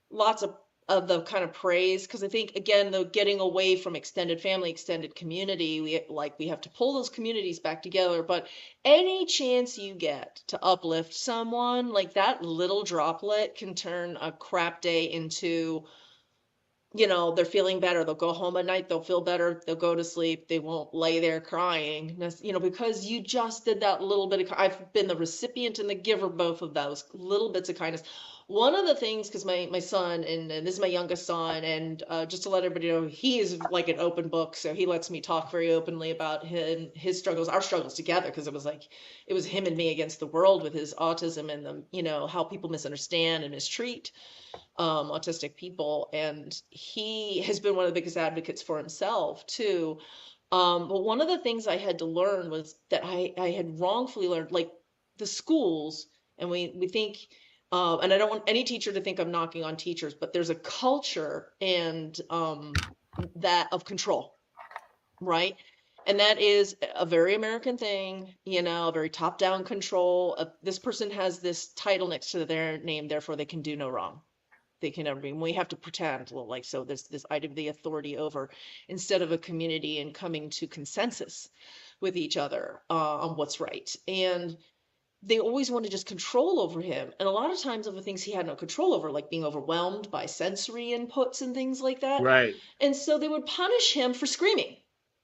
S2: lots of the kind of praise, because I think again, the getting away from extended family, extended community, we have to pull those communities back together. But any chance you get to uplift someone, like that little droplet can turn a crap day into, they're feeling better. They'll go home at night, they'll feel better, they'll go to sleep, they won't lay there crying, because you just did that little bit of, I've been the recipient and the giver, both of those little bits of kindness. One of the things, because my son, and this is my youngest son, and just to let everybody know, he is like an open book, so he lets me talk very openly about his struggles, our struggles together, because it was him and me against the world with his autism and how people misunderstand and mistreat autistic people, and he has been one of the biggest advocates for himself too. But one of the things I had to learn was that I had wrongfully learned, like the schools, and we think, and I don't want any teacher to think I'm knocking on teachers, but there's a culture and that of control, right? And that is a very American thing, a very top-down control. This person has this title next to their name, therefore they can do no wrong. They can never be. We have to pretend, so there's this idea of the authority over, instead of a community and coming to consensus with each other on what's right. And they always want to just control over him. And a lot of times of the things he had no control over, like being overwhelmed by sensory inputs and things like that.
S1: Right.
S2: And so they would punish him for screaming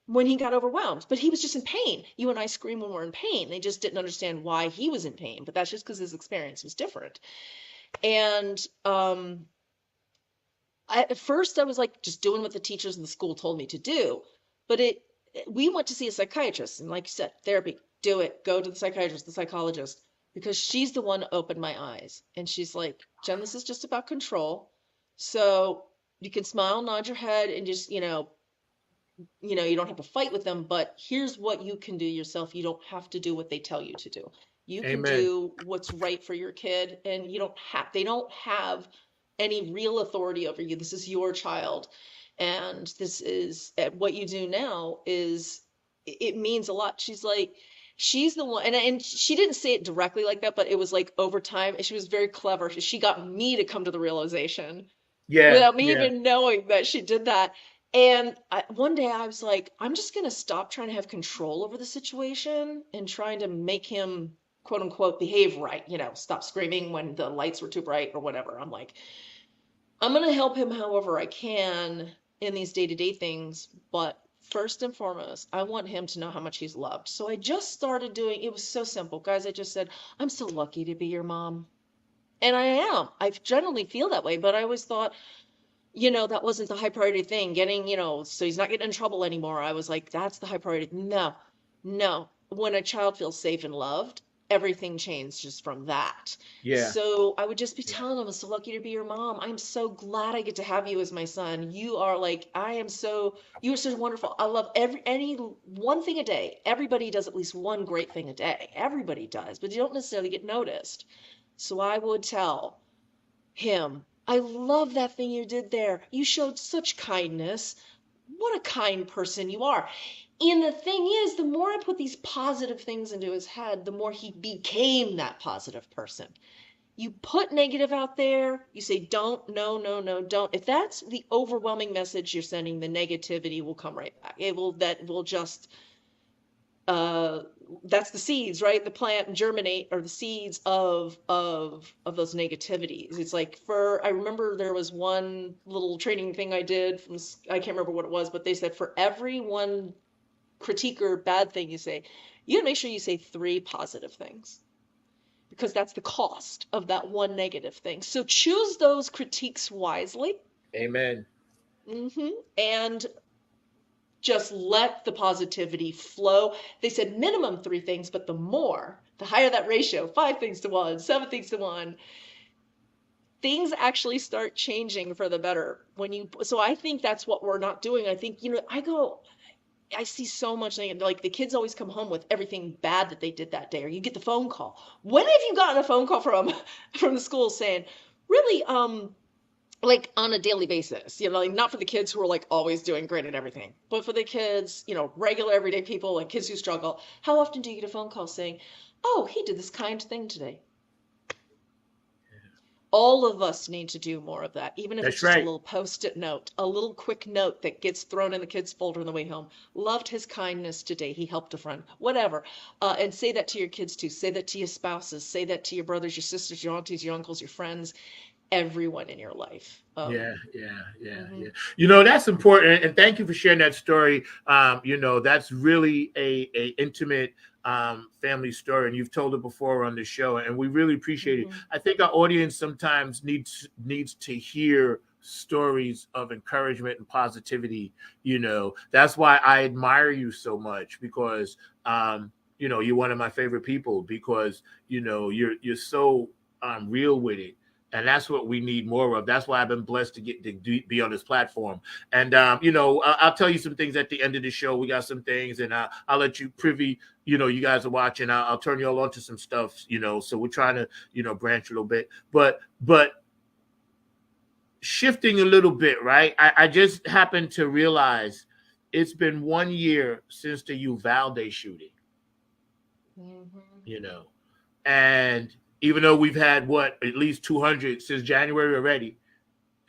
S2: when he got overwhelmed, but he was just in pain. You and I scream when we're in pain. They just didn't understand why he was in pain, but that's just because his experience was different. And at first I was like just doing what the teachers in the school told me to do, but we went to see a psychiatrist, and like you said, therapy, do it, go to the psychiatrist, the psychologist, because she's the one that opened my eyes. And she's like, Jen, this is just about control. So you can smile, nod your head, and just, you don't have to fight with them, but here's what you can do yourself. You don't have to do what they tell you to do. You can do what's right for your kid, and they don't have any real authority over you. This is your child. And this is what you do now it means a lot. She's like, she's the one, and she didn't say it directly like that, but it was like over time, she was very clever. She got me to come to the realization without me even knowing that she did that. And one day I was like, I'm just going to stop trying to have control over the situation and trying to make him, quote unquote, behave right, stop screaming when the lights were too bright or whatever. I'm like, I'm going to help him however I can in these day-to-day things, but first and foremost, I want him to know how much he's loved. So I just started doing, it was so simple, guys. I just said, I'm so lucky to be your mom. And I am. I generally feel that way, but I always thought, that wasn't the high priority thing, getting, so he's not getting in trouble anymore. I was like, that's the high priority. No. When a child feels safe and loved, everything changes from that.
S1: Yeah.
S2: So I would just be telling him, I'm so lucky to be your mom. I'm so glad I get to have you as my son. You are so wonderful. I love any one thing a day. Everybody does at least one great thing a day. Everybody does, but you don't necessarily get noticed. So I would tell him, I love that thing you did there. You showed such kindness. What a kind person you are. And the thing is, the more I put these positive things into his head, the more he became that positive person. You put negative out there, you say, don't, no, don't. If that's the overwhelming message you're sending, the negativity will come right back. That will just that's the seeds, right? The plant and germinate are the seeds of those negativities. It's like I remember there was one little training thing I did I can't remember what it was, but they said for every one critique or bad thing you say, you gotta make sure you say 3 positive things, because that's the cost of that one negative thing. So choose those critiques wisely.
S1: Amen.
S2: And just let the positivity flow. They said minimum 3 things, but the higher that ratio, 5 things to 1, 7 things to 1, things actually start changing for the better. So I think that's what we're not doing. I think, I see so much, like the kids always come home with everything bad that they did that day, or you get the phone call. When have you gotten a phone call from the school saying, really, like on a daily basis, like not for the kids who are like always doing great at everything, but for the kids, regular everyday people, like kids who struggle, how often do you get a phone call saying, oh, he did this kind thing today? All of us need to do more of that, even if
S1: That's
S2: it's just
S1: right.
S2: a little post-it note, a little quick note that gets thrown in the kids' folder on the way home. Loved his kindness today. He helped a friend, whatever. And say that to your kids too. Say that to your spouses. Say that to your brothers, your sisters, your aunties, your uncles, your friends, everyone in your life.
S1: Yeah. That's important, and thank you for sharing that story. That's really a intimate family story, and you've told it before on the show, and we really appreciate it. I think our audience sometimes needs to hear stories of encouragement and positivity. That's why I admire you so much, because you're one of my favorite people, because you're so real with it. And that's what we need more of. That's why I've been blessed to be on this platform. And, I'll tell you some things at the end of the show. We got some things, and I'll let you privy, you guys are watching. I'll turn you all on to some stuff, so we're trying to, branch a little bit. But shifting a little bit, right? I just happened to realize it's been 1 year since the Uvalde shooting, and even though we've had at least 200 since January already,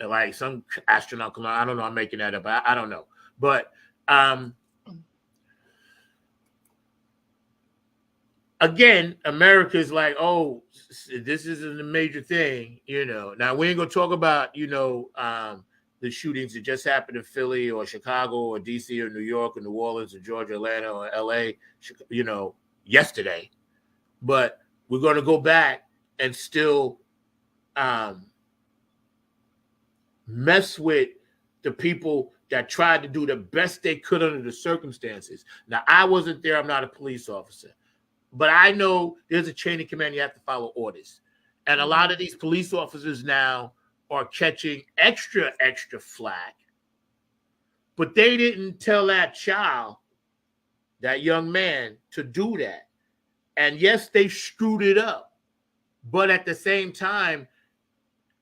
S1: like some astronaut, I don't know, I'm making that up. I don't know. But again, America's like, oh, this isn't a major thing, Now we ain't gonna talk about, the shootings that just happened in Philly or Chicago or DC or New York or New Orleans or Georgia, Atlanta or LA, yesterday. But we're going to go back and still mess with the people that tried to do the best they could under the circumstances. Now, I wasn't there. I'm not a police officer. But I know there's a chain of command. You have to follow orders. And a lot of these police officers now are catching extra flack. But they didn't tell that child, that young man, to do that. And yes, they screwed it up. But at the same time,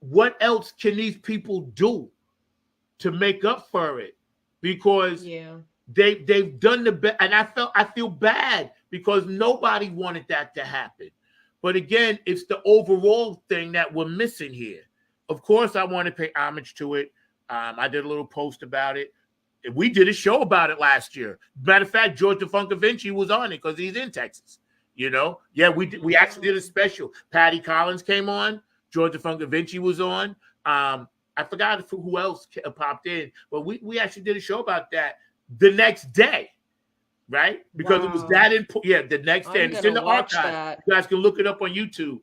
S1: what else can these people do to make up for it? Because they've done the best. And I feel bad, because nobody wanted that to happen. But again, it's the overall thing that we're missing here. Of course, I want to pay homage to it. I did a little post about it. We did a show about it last year. Matter of fact, George DeFuncovinci was on it because he's in Texas. We actually did a special. Patty Collins came on. George DeFuncovinci was on. I forgot who else popped in, but we actually did a show about that the next day, right? Because it was that important. Yeah, the next day. And it's in the archive. You guys can look it up on YouTube.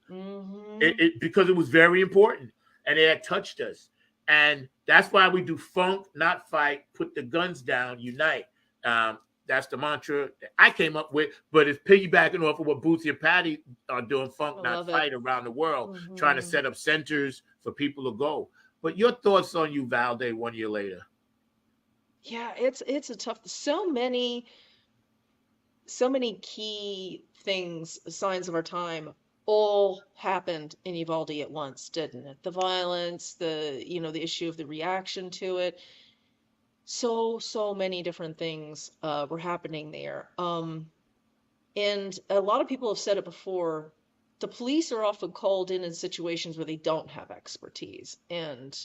S1: Because it was very important, and it had touched us. And that's why we do funk, not fight, put the guns down, unite. That's the mantra that I came up with, but it's piggybacking off of what Bootsy and Patty are doing, funk, not fight, around the world, trying to set up centers for people to go. But your thoughts on Uvalde 1 year later?
S2: Yeah, it's a tough. So many key things, signs of our time, all happened in Uvalde at once, didn't it? The violence, the issue of the reaction to it. So many different things were happening there. And a lot of people have said it before, the police are often called in situations where they don't have expertise and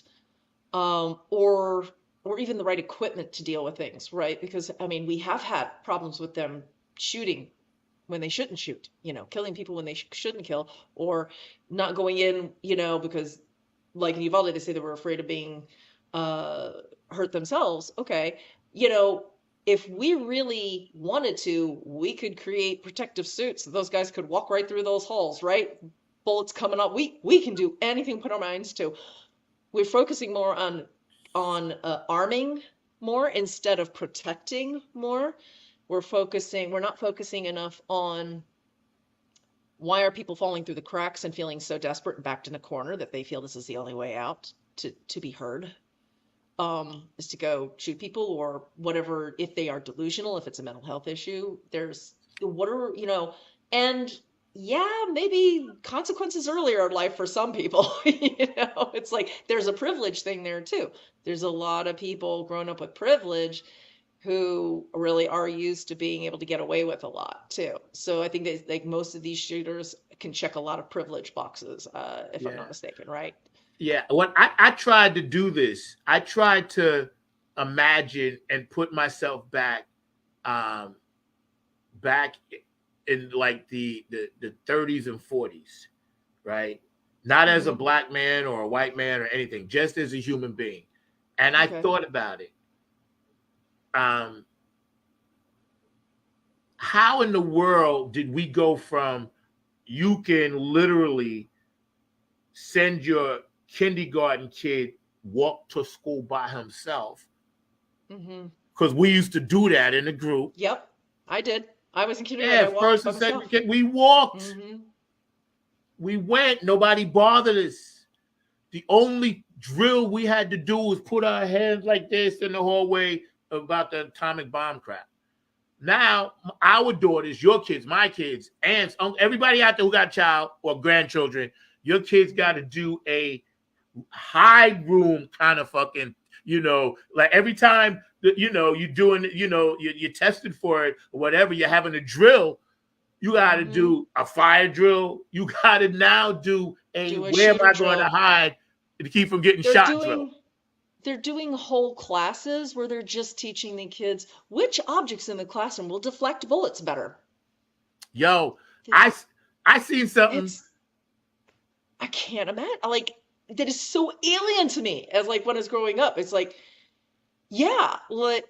S2: or even the right equipment to deal with things, right? Because we have had problems with them shooting when they shouldn't shoot, killing people when they shouldn't kill, or not going in, because like in Uvalde, they say they were afraid of being hurt themselves. Okay, if we really wanted to, we could create protective suits so those guys could walk right through those holes, right? Bullets coming up. We can do anything we put our minds to. We're focusing more on arming more instead of protecting more. We're not focusing enough on why are people falling through the cracks and feeling so desperate and backed in the corner that they feel this is the only way out to be heard, is to go shoot people or whatever, if they are delusional, if it's a mental health issue. And yeah, maybe consequences earlier in life for some people. It's like there's a privilege thing there too. There's a lot of people growing up with privilege who really are used to being able to get away with a lot too. So I think that like most of these shooters can check a lot of privilege boxes, if I'm
S1: Yeah.
S2: not mistaken, right?
S1: Yeah, when I tried to do this, I tried to imagine and put myself back back in like the 30s and 40s, right? Not as a
S2: Mhm.
S1: black man or a white man or anything, just as a human being. And I
S2: Okay.
S1: thought about it. How in the world did we go from you can literally send your kindergarten kid walk to school by himself,
S2: hmm
S1: because we used to do that in a group.
S2: Yep, I did. I was in kindergarten.
S1: Yeah,
S2: I walked
S1: first
S2: by
S1: and second
S2: myself.
S1: kid, we walked.
S2: hmm
S1: We went. Nobody bothered us. The only drill we had to do was put our hands like this in the hallway about the atomic bomb crap. Now, our daughters, your kids, my kids, aunts, everybody out there who got a child or grandchildren, your kids got to do a high room kind of fucking, like every time that, you're doing, you're tested for it or whatever, you're having a drill, you got to
S2: Mhm.
S1: do a fire drill. You got to now do
S2: Do a
S1: where am I
S2: shooter
S1: going to
S2: drill.
S1: hide to keep from getting
S2: They're
S1: shot drill.
S2: doing whole classes where they're just teaching the kids which objects in the classroom will deflect bullets better.
S1: Yo, I seen something.
S2: I can't imagine. Like, that is so alien to me as like when I was growing up. It's like, yeah, like,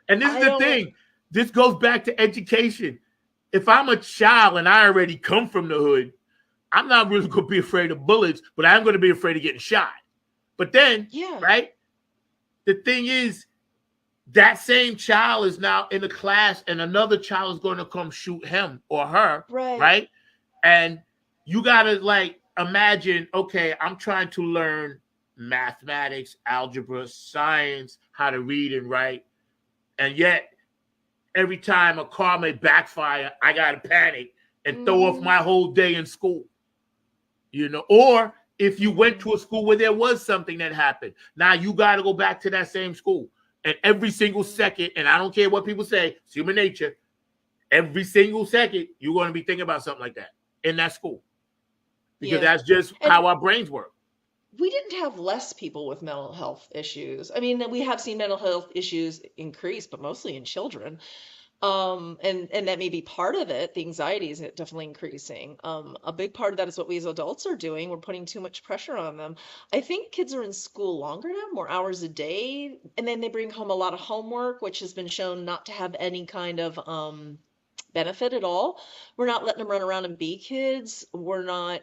S1: And this
S2: I
S1: is the
S2: don't-
S1: thing. This goes back to education. If I'm a child and I already come from the hood, I'm not really going to be afraid of bullets, but I'm going to be afraid of getting shot. But then,
S2: yeah,
S1: right? The thing is, that same child is now in a class and another child is going to come shoot him or her,
S2: right.
S1: right? And you got to like imagine, okay, I'm trying to learn mathematics, algebra, science, how to read and write. And yet, every time a car may backfire, I got to panic and throw off my whole day in school. Or if you went to a school where there was something that happened, now you got to go back to that same school. And every single second, and I don't care what people say, it's human nature, every single second, you're going to be thinking about something like that in that school. Because
S2: Yeah.
S1: that's just
S2: And-
S1: how our brains work.
S2: We didn't have less people with mental health issues. I mean, we have seen mental health issues increase, but mostly in children. And that may be part of it. The anxiety is definitely increasing. A big part of that is what we as adults are doing. We're putting too much pressure on them. I think kids are in school longer now, more hours a day, and then they bring home a lot of homework, which has been shown not to have any kind of benefit at all. We're not letting them run around and be kids. We're not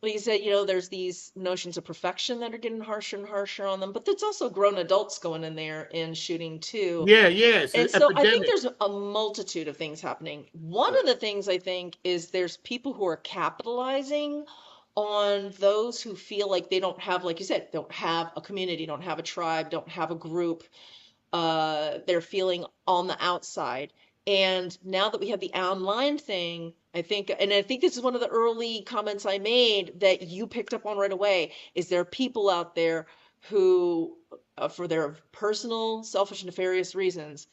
S2: like you said, there's these notions of perfection that are getting harsher and harsher on them, but there's also grown adults going in there and shooting too.
S1: Yeah, it's
S2: And
S1: an
S2: so I think
S1: epidemic.
S2: there's a multitude of things happening. One of the things I think is there's people who are capitalizing on those who feel like they don't have, like you said, don't have a community, don't have a tribe, don't have a group. They're feeling on the outside. And now that we have the online thing, I think this is one of the early comments I made that you picked up on right away, is there are people out there who, for their personal, selfish, nefarious reasons,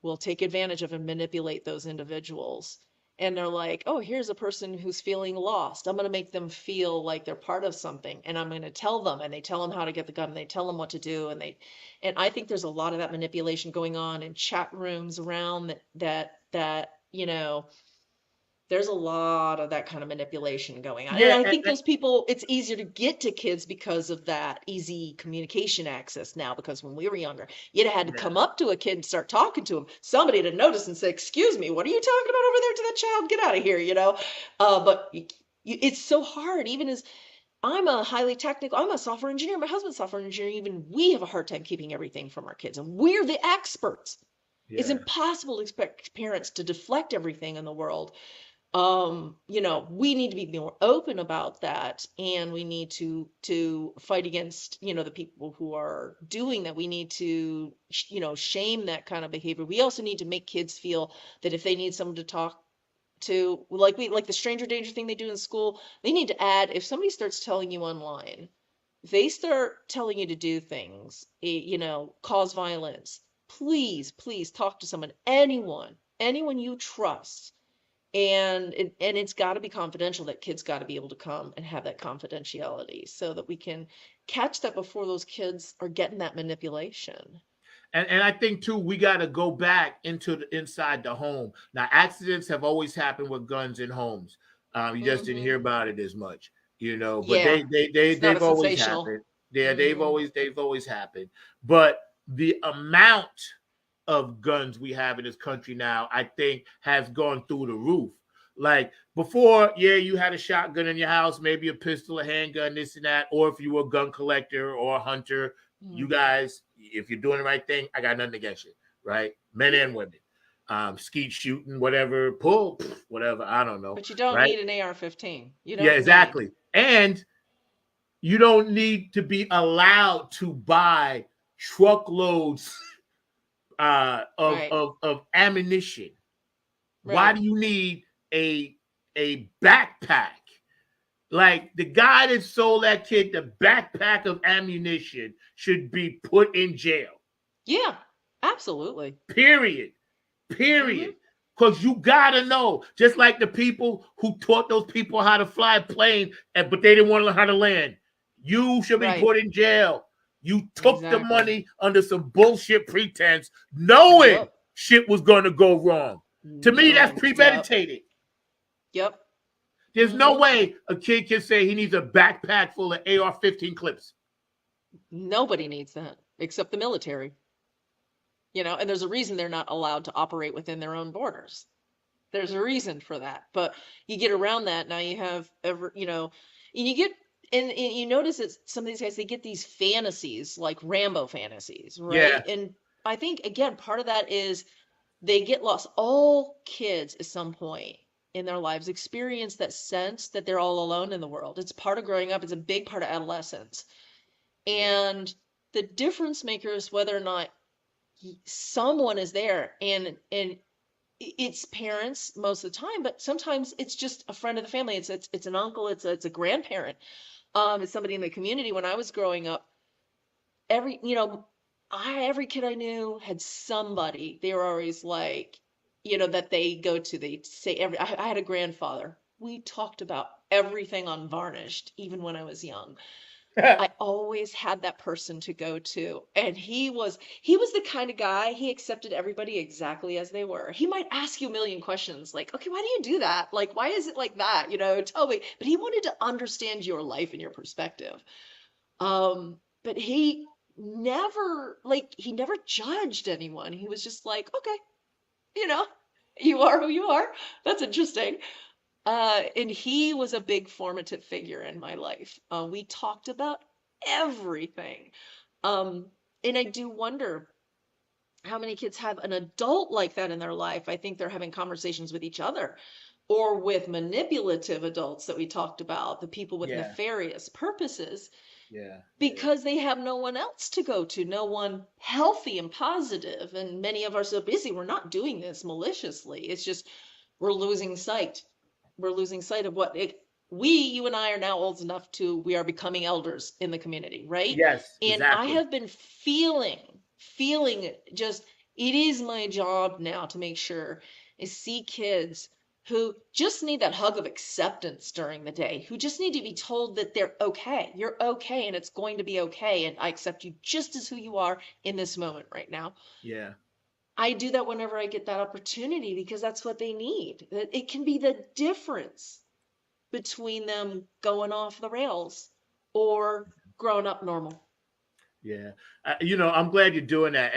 S2: will take advantage of and manipulate those individuals. And they're like, oh, here's a person who's feeling lost. I'm going to make them feel like they're part of something. And I'm going to tell them, and they tell them how to get the gun, and they tell them what to do. And I think there's a lot of that manipulation going on in chat rooms around that you know, there's a lot of that kind of manipulation going on. And
S1: Yeah,
S2: I think those people, it's easier to get to kids because of that easy communication access now. Because when we were younger, you'd have had to
S1: yeah,
S2: come up to a kid and start talking to him. Somebody to notice and say, "Excuse me, what are you talking about over there to that child? Get out of here," you know? But it's so hard, even as I'm a highly technical, I'm a software engineer, my husband's a software engineer, even we have a hard time keeping everything from our kids. And we're the experts. It's
S1: yeah.
S2: impossible to expect parents to deflect everything in the world. You know, we need to be more open about that, and we need to fight against, you know, the people who are doing that. We need to, you know, shame that kind of behavior. We also need to make kids feel that if they need someone to talk to, like the stranger danger thing they do in school, they need to add, if somebody starts telling you online, if they start telling you to do things, you know, cause violence, please talk to someone, anyone you trust. And it's got to be confidential. That kids got to be able to come and have that confidentiality so that we can catch that before those kids are getting that manipulation.
S1: And I think too, we got to go back into inside the home. Now, accidents have always happened with guns in homes. You just didn't hear
S2: Hmm.
S1: about it as much, you know. But
S2: Yeah, it's not
S1: they've
S2: as
S1: always
S2: sensational.
S1: happened. Yeah,
S2: Hmm.
S1: they've always happened. But the amount of guns we have in this country now, I think, has gone through the roof. Like before, yeah, you had a shotgun in your house, maybe a pistol, a handgun, this and that, or if you were a gun collector or a hunter, you guys, if you're doing the right thing, I got nothing against you, right? Men and women, skeet shooting, whatever, pull, whatever, I don't know,
S2: But you don't
S1: right?
S2: need an AR-15. You
S1: Yeah,
S2: don't need.
S1: exactly. And you don't need to be allowed to buy truckloads
S2: Right,
S1: of ammunition. Why
S2: right.
S1: do you need a a backpack? Like the guy that sold that kid the backpack of ammunition should be put in jail.
S2: Yeah, absolutely.
S1: Period.
S2: Hmm.
S1: Period. Because you gotta know, just like the people who taught those people how to fly a plane, but they didn't want to learn how to land. You should be
S2: Right,
S1: put in jail. You took the
S2: exactly.
S1: money under some bullshit pretense, knowing
S2: Yep.
S1: shit was gonna go wrong. To me, that's
S2: Knowing. Yep.
S1: premeditated.
S2: Yep.
S1: There's no
S2: Hmm.
S1: way a kid can say he needs a backpack full of AR-15 clips.
S2: Nobody needs that except the military, you know, and there's a reason they're not allowed to operate within their own borders. There's a reason for that. But you get around that. Now you have ever, you know, and you get, and you notice that some of these guys, they get these fantasies, like Rambo fantasies, right?
S1: Yeah,
S2: And I think, again, part of that is they get lost. All kids at some point in their lives experience that sense that they're all alone in the world. It's part of growing up, it's a big part of adolescence.
S1: yeah,
S2: And the difference maker is whether or not someone is there, and it's parents most of the time, but sometimes it's just a friend of the family. It's an uncle, it's a grandparent, it's somebody in the community. When I was growing up, every, you know, every kid I knew had somebody. They were always like, you know, that they go to. They say I had a grandfather. We talked about everything unvarnished, even when I was young.
S1: yeah.
S2: I always had that person to go to. And he was the kind of guy, he accepted everybody exactly as they were. He might ask you a million questions like, "Okay, why do you do that? Like, why is it like that? You know, tell me." But he wanted to understand your life and your perspective. But he never judged anyone. He was just like, "Okay, you know, you are who you are. That's interesting." And he was a big formative figure in my life. We talked about everything. Um, and I do wonder how many kids have an adult like that in their life. I think they're having conversations with each other or with manipulative adults that we talked about, the people with
S1: Yeah,
S2: nefarious purposes,
S1: yeah, yeah,
S2: because they have no one else to go to, no one healthy and positive. And many of us are so busy, we're not doing this maliciously. It's just we're losing sight. We're losing sight of what it, you and I are now old enough to, we are becoming elders in the community, right?
S1: yes,
S2: And I
S1: exactly.
S2: have been feeling just, it is my job now to make sure I see kids who just need that hug of acceptance during the day, who just need to be told that they're okay. You're okay, and it's going to be okay. And I accept you just as who you are in this moment right now.
S1: Yeah,
S2: I do that whenever I get that opportunity because that's what they need. It can be the difference between them going off the rails or growing up normal.
S1: Yeah. I'm glad you're doing that.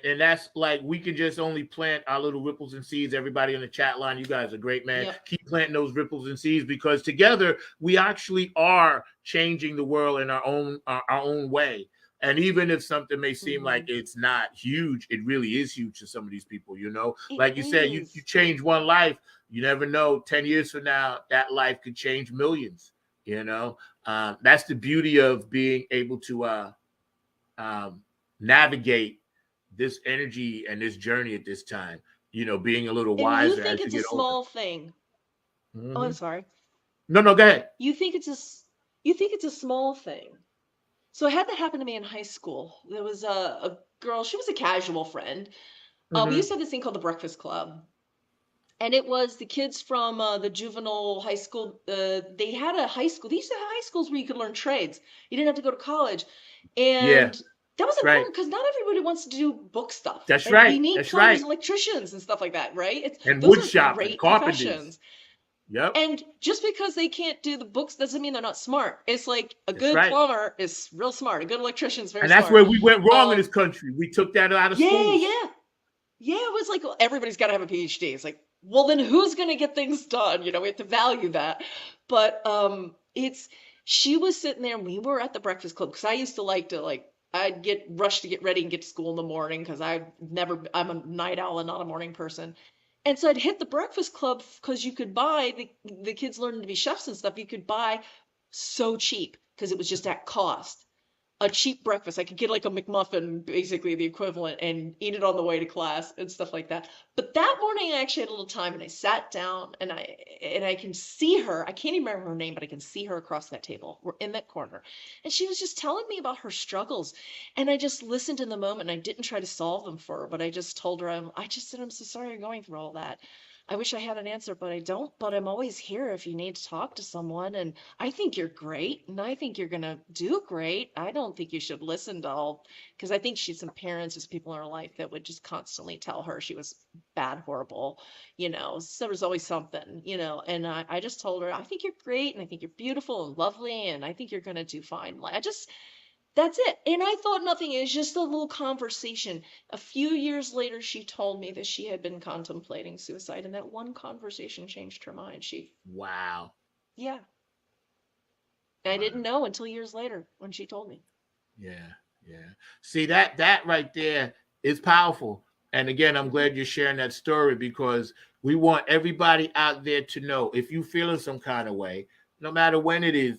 S1: And that's like, we can just only plant our little ripples and seeds. Everybody on the chat line, you guys are great, man.
S2: Yep.
S1: Keep planting those ripples and seeds, because together we actually are changing the world in our own way. And even if something may seem like it's not huge, it really is huge to some of these people,
S2: It
S1: Like you said, you
S2: is.
S1: change one life. You never know, 10 years from now, that life could change millions, That's the beauty of being able to navigate this energy and this journey at this time, being a little
S2: And you
S1: wiser
S2: think
S1: as you
S2: it's a
S1: get older.
S2: small thing. Oh, I'm
S1: Mhm.
S2: sorry.
S1: No, go ahead.
S2: You think it's a small thing. So I had that happen to me in high school. There was a girl, she was a casual friend. We
S1: Hmm.
S2: used to have this thing called the Breakfast Club. And it was the kids from the juvenile high school. They had a high school. They used to have high schools where you could learn trades. You didn't have to go to college.
S1: Yeah,
S2: And that was
S1: that's right.
S2: important because not everybody wants to do book stuff.
S1: That's
S2: And we
S1: right.
S2: need
S1: That's
S2: plumbers
S1: right.
S2: and electricians and stuff like that, right?
S1: And
S2: Those
S1: wood
S2: are
S1: shop and
S2: great
S1: carpenters.
S2: professions.
S1: Yep.
S2: And just because they can't do the books doesn't mean they're not smart. It's like a
S1: That's
S2: good
S1: right.
S2: plumber is real smart. A good electrician is very
S1: And that's
S2: smart.
S1: where we went wrong in this
S2: Um,
S1: country. We took that out of
S2: yeah,
S1: schools.
S2: yeah. Yeah, it was like, well, everybody's got to have a PhD. It's like, well, then who's going to get things done? We have to value that. But she was sitting there and we were at the Breakfast Club because I used to I'd get rushed to get ready and get to school in the morning because I'm a night owl and not a morning person. And so I'd hit the Breakfast Club because you could buy the kids learning to be chefs and stuff. You could buy so cheap because it was just at cost a cheap breakfast. I could get like a McMuffin, basically the equivalent, and eat it on the way to class and stuff like that. But that morning I actually had a little time and I sat down and I can see her. I can't even remember her name, but I can see her across that table. We're in that corner. And she was just telling me about her struggles. And I just listened in the moment and I didn't try to solve them for her, but I just told her I just said, I'm so sorry you're going through all that. I wish I had an answer, but I don't. But I'm always here if you need to talk to someone. And I think you're great. And I think you're going to do great. I don't think you should listen to all, because I think she's some parents, there's people in her life that would just constantly tell her she was bad, horrible, So there was always something, And I just told her, I think you're great. And I think you're beautiful and lovely. And I think you're going to do fine. That's it. And I thought nothing. It was just a little conversation. A few years later, she told me that she had been contemplating suicide, and that one conversation changed her mind.
S1: Wow.
S2: Yeah. I didn't know until years later when she told me.
S1: Yeah. See, that right there is powerful. And again, I'm glad you're sharing that story, because we want everybody out there to know, if you feeling some kind of way, no matter when it is,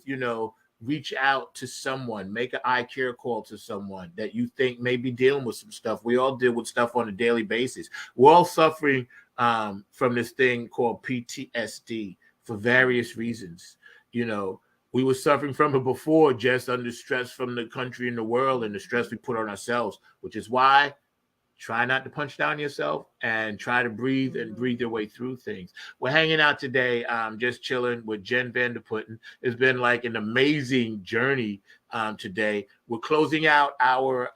S1: reach out to someone, make an eye care call to someone that you think may be dealing with some stuff. We all deal with stuff on a daily basis. We're all suffering from this thing called PTSD for various reasons. We were suffering from it before, just under stress from the country and the world and the stress we put on ourselves, which is why try not to punch down yourself and try to breathe and breathe your way through things. We're hanging out today, just chilling with Jen Vanderputten. It's been like an amazing journey today. We're closing out our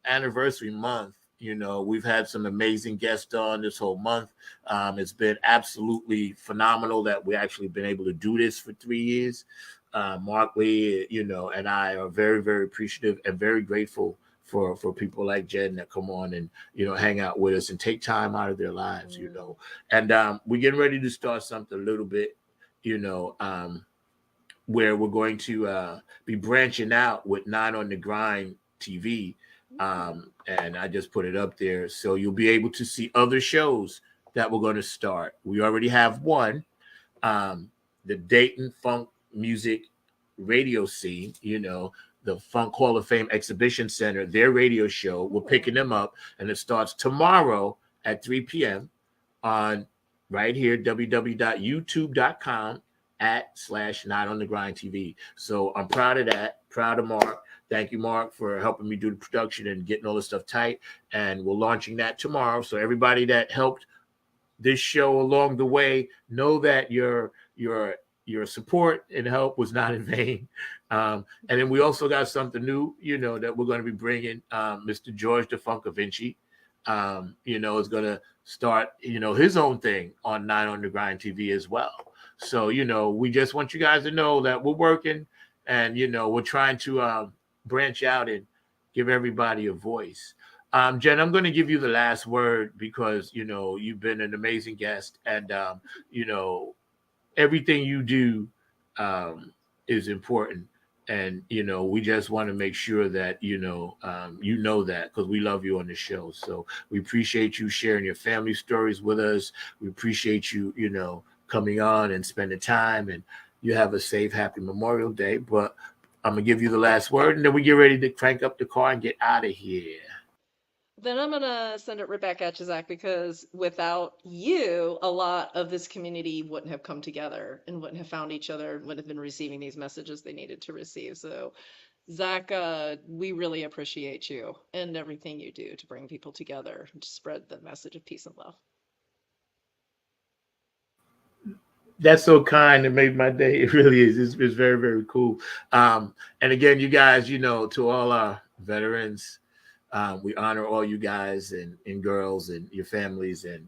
S1: anniversary month. We've had some amazing guests on this whole month. It's been absolutely phenomenal that we actually been able to do this for 3 years. Mark Lee, and I are very, very appreciative and very grateful for people like Jen that come on and, hang out with us and take time out of their lives, And we're getting ready to start something a little bit, where we're going to be branching out with 9 on the Grind TV. And I just put it up there. So you'll be able to see other shows that we're going to start. We already have one, the Dayton Funk Music Radio Scene, the Funk Hall of Fame Exhibition Center, their radio show. We're picking them up, and it starts tomorrow at 3 p.m. on right here, www.youtube.com/9 on the Grind TV. So I'm proud of that. Proud of Mark. Thank you, Mark, for helping me do the production and getting all this stuff tight. And we're launching that tomorrow. So everybody that helped this show along the way, know that your support and help was not in vain. And then we also got something new, that we're going to be bringing Mr. George the Funkavinci is going to start, his own thing on 9 on the Grind TV as well. So, we just want you guys to know that we're working and, we're trying to branch out and give everybody a voice. Jen, I'm going to give you the last word because, you've been an amazing guest and, everything you do is important. And, we just want to make sure that, that because we love you on the show. So we appreciate you sharing your family stories with us. We appreciate you, coming on and spending time, and you have a safe, happy Memorial Day. But I'm going to give you the last word and then we get ready to crank up the car and get out of here.
S2: Then I'm going to send it right back at you, Zach, because without you, a lot of this community wouldn't have come together and wouldn't have found each other, wouldn't have been receiving these messages they needed to receive. So, Zach, we really appreciate you and everything you do to bring people together and to spread the message of peace and love.
S1: That's so kind. It made my day. It really is. It's very, very cool. And again, you guys, to all our veterans, we honor all you guys and girls and your families. And,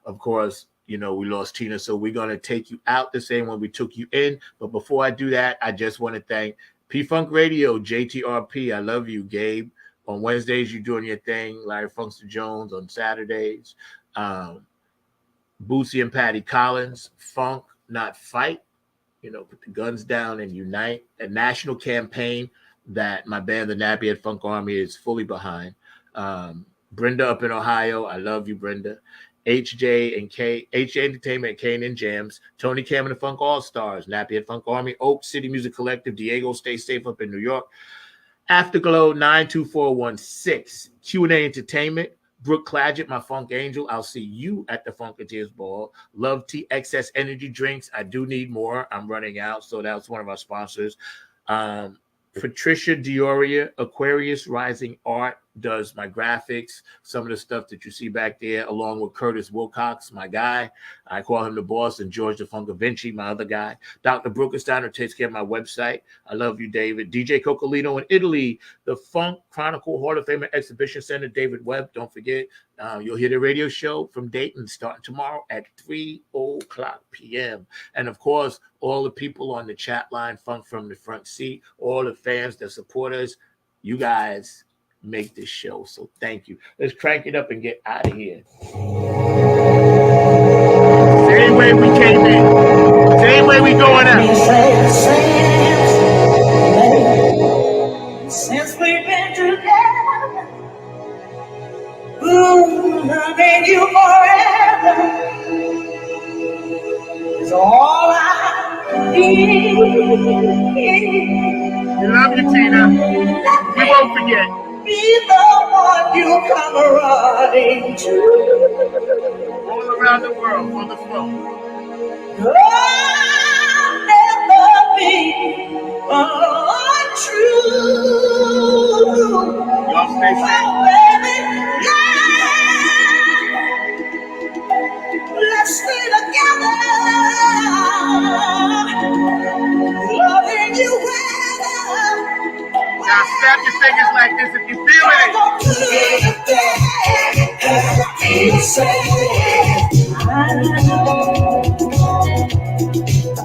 S1: of course, we lost Tina. So we're going to take you out the same way we took you in. But before I do that, I just want to thank P-Funk Radio, JTRP. I love you, Gabe. On Wednesdays, you're doing your thing. Larry Funkster Jones on Saturdays. Bootsy and Patty Collins, Funk, Not Fight. Put the guns down and unite. A national campaign that my band, the Nappyhead Funk Army, is fully behind. Brenda up in Ohio. I love you, Brenda. HJ Entertainment, Kane and Jams. Tony Cam and the Funk All-Stars. Nappyhead Funk Army. Oak City Music Collective. Diego, stay safe up in New York. Afterglow 92416. Q&A Entertainment. Brooke Clagett, my Funk Angel. I'll see you at the Funketeers Ball. Love Tea XS Energy Drinks. I do need more. I'm running out. So that's one of our sponsors. Patricia Dioria, Aquarius Rising Art, does my graphics, some of the stuff that you see back there, along with Curtis Wilcox, my guy. I call him the boss, and George the Funka Vinci, my other guy. Dr. Bruckensteiner takes care of my website. I love you, David. DJ Coccolino in Italy, the Funk Chronicle Hall of Fame and Exhibition Center, David Webb. Don't forget, you'll hear the radio show from Dayton starting tomorrow at 3:00 p.m. And, of course, all the people on the chat line, Funk from the Front Seat, all the fans that support us, you guys make this show. So thank you. Let's crank it up and get out of here. Same way we came in. Same way we going out.
S6: Since we've been together, loving you forever is all I need.
S1: We love you, Tina. We won't forget.
S6: Be the one you come running to.
S1: All around the world for the flow.
S6: I'll never be untrue.
S1: Y'all stay safe.
S6: Oh, baby, let's stay together. Loving you well.
S1: Now snap your fingers like this if you feel
S6: it.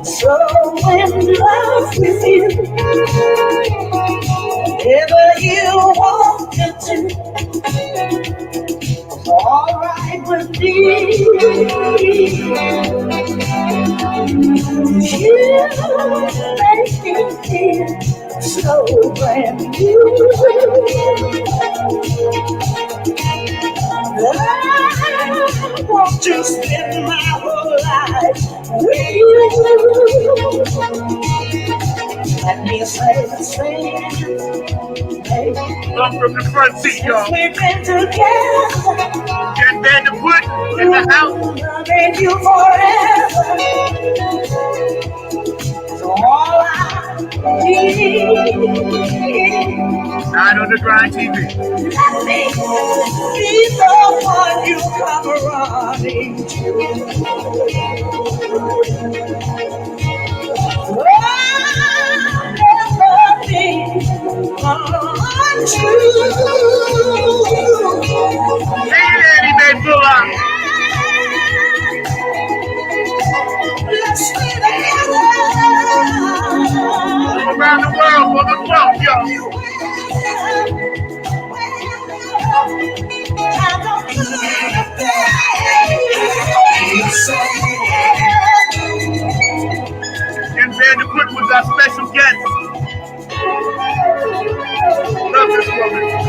S6: So in love with you, whatever you want to do, it's all right with me. You make me feel so brand new. I want to spend my whole life with you. Let me say the same.
S1: Come from the front seat, y'all.
S6: We've been together.
S1: Get Van de Putten in the house.
S6: Loving you forever. It's all I need.
S1: 9 on the Grind TV.
S6: Let me be the one you come running to. I'll never be untrue.
S1: around the world for the funk, y'all. Ken Vanderput was our special guest. Love this woman.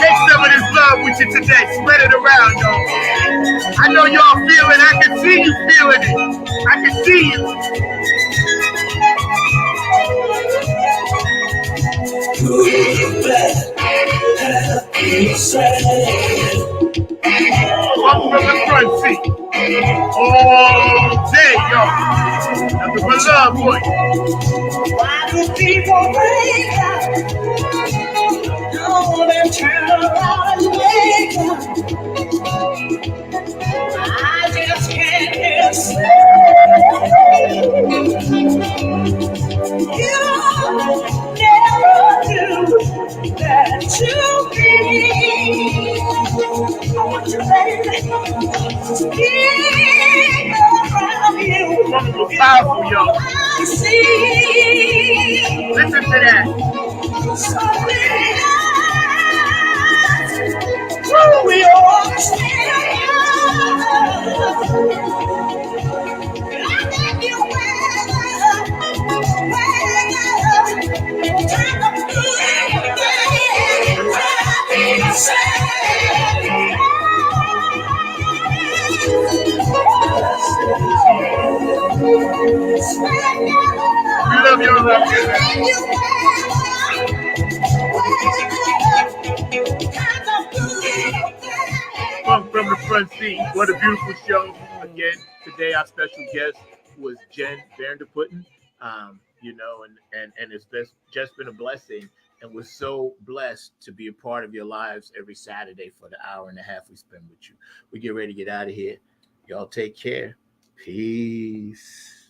S1: Take some of this love with you today. Spread it around, y'all. I know y'all feel it. I can see you feeling it. I can see you. Welcome from the front seat. All day, y'all. Nothing but love, boy.
S6: Why do people break up? Oh, then turn around and wake up. I just can't explain. You never do that to me. I want you, baby, to be around you.
S1: Woman was powerful, y'all.
S6: I see.
S1: Listen to that.
S6: We all stand.
S1: We love your love, Funk from the front seat. What a beautiful show. Again, today our special guest was Jen Vanderputten. And it's just been a blessing. And we're so blessed to be a part of your lives every Saturday for the hour and a half we spend with you. We get ready to get out of here. Y'all take care. Peace.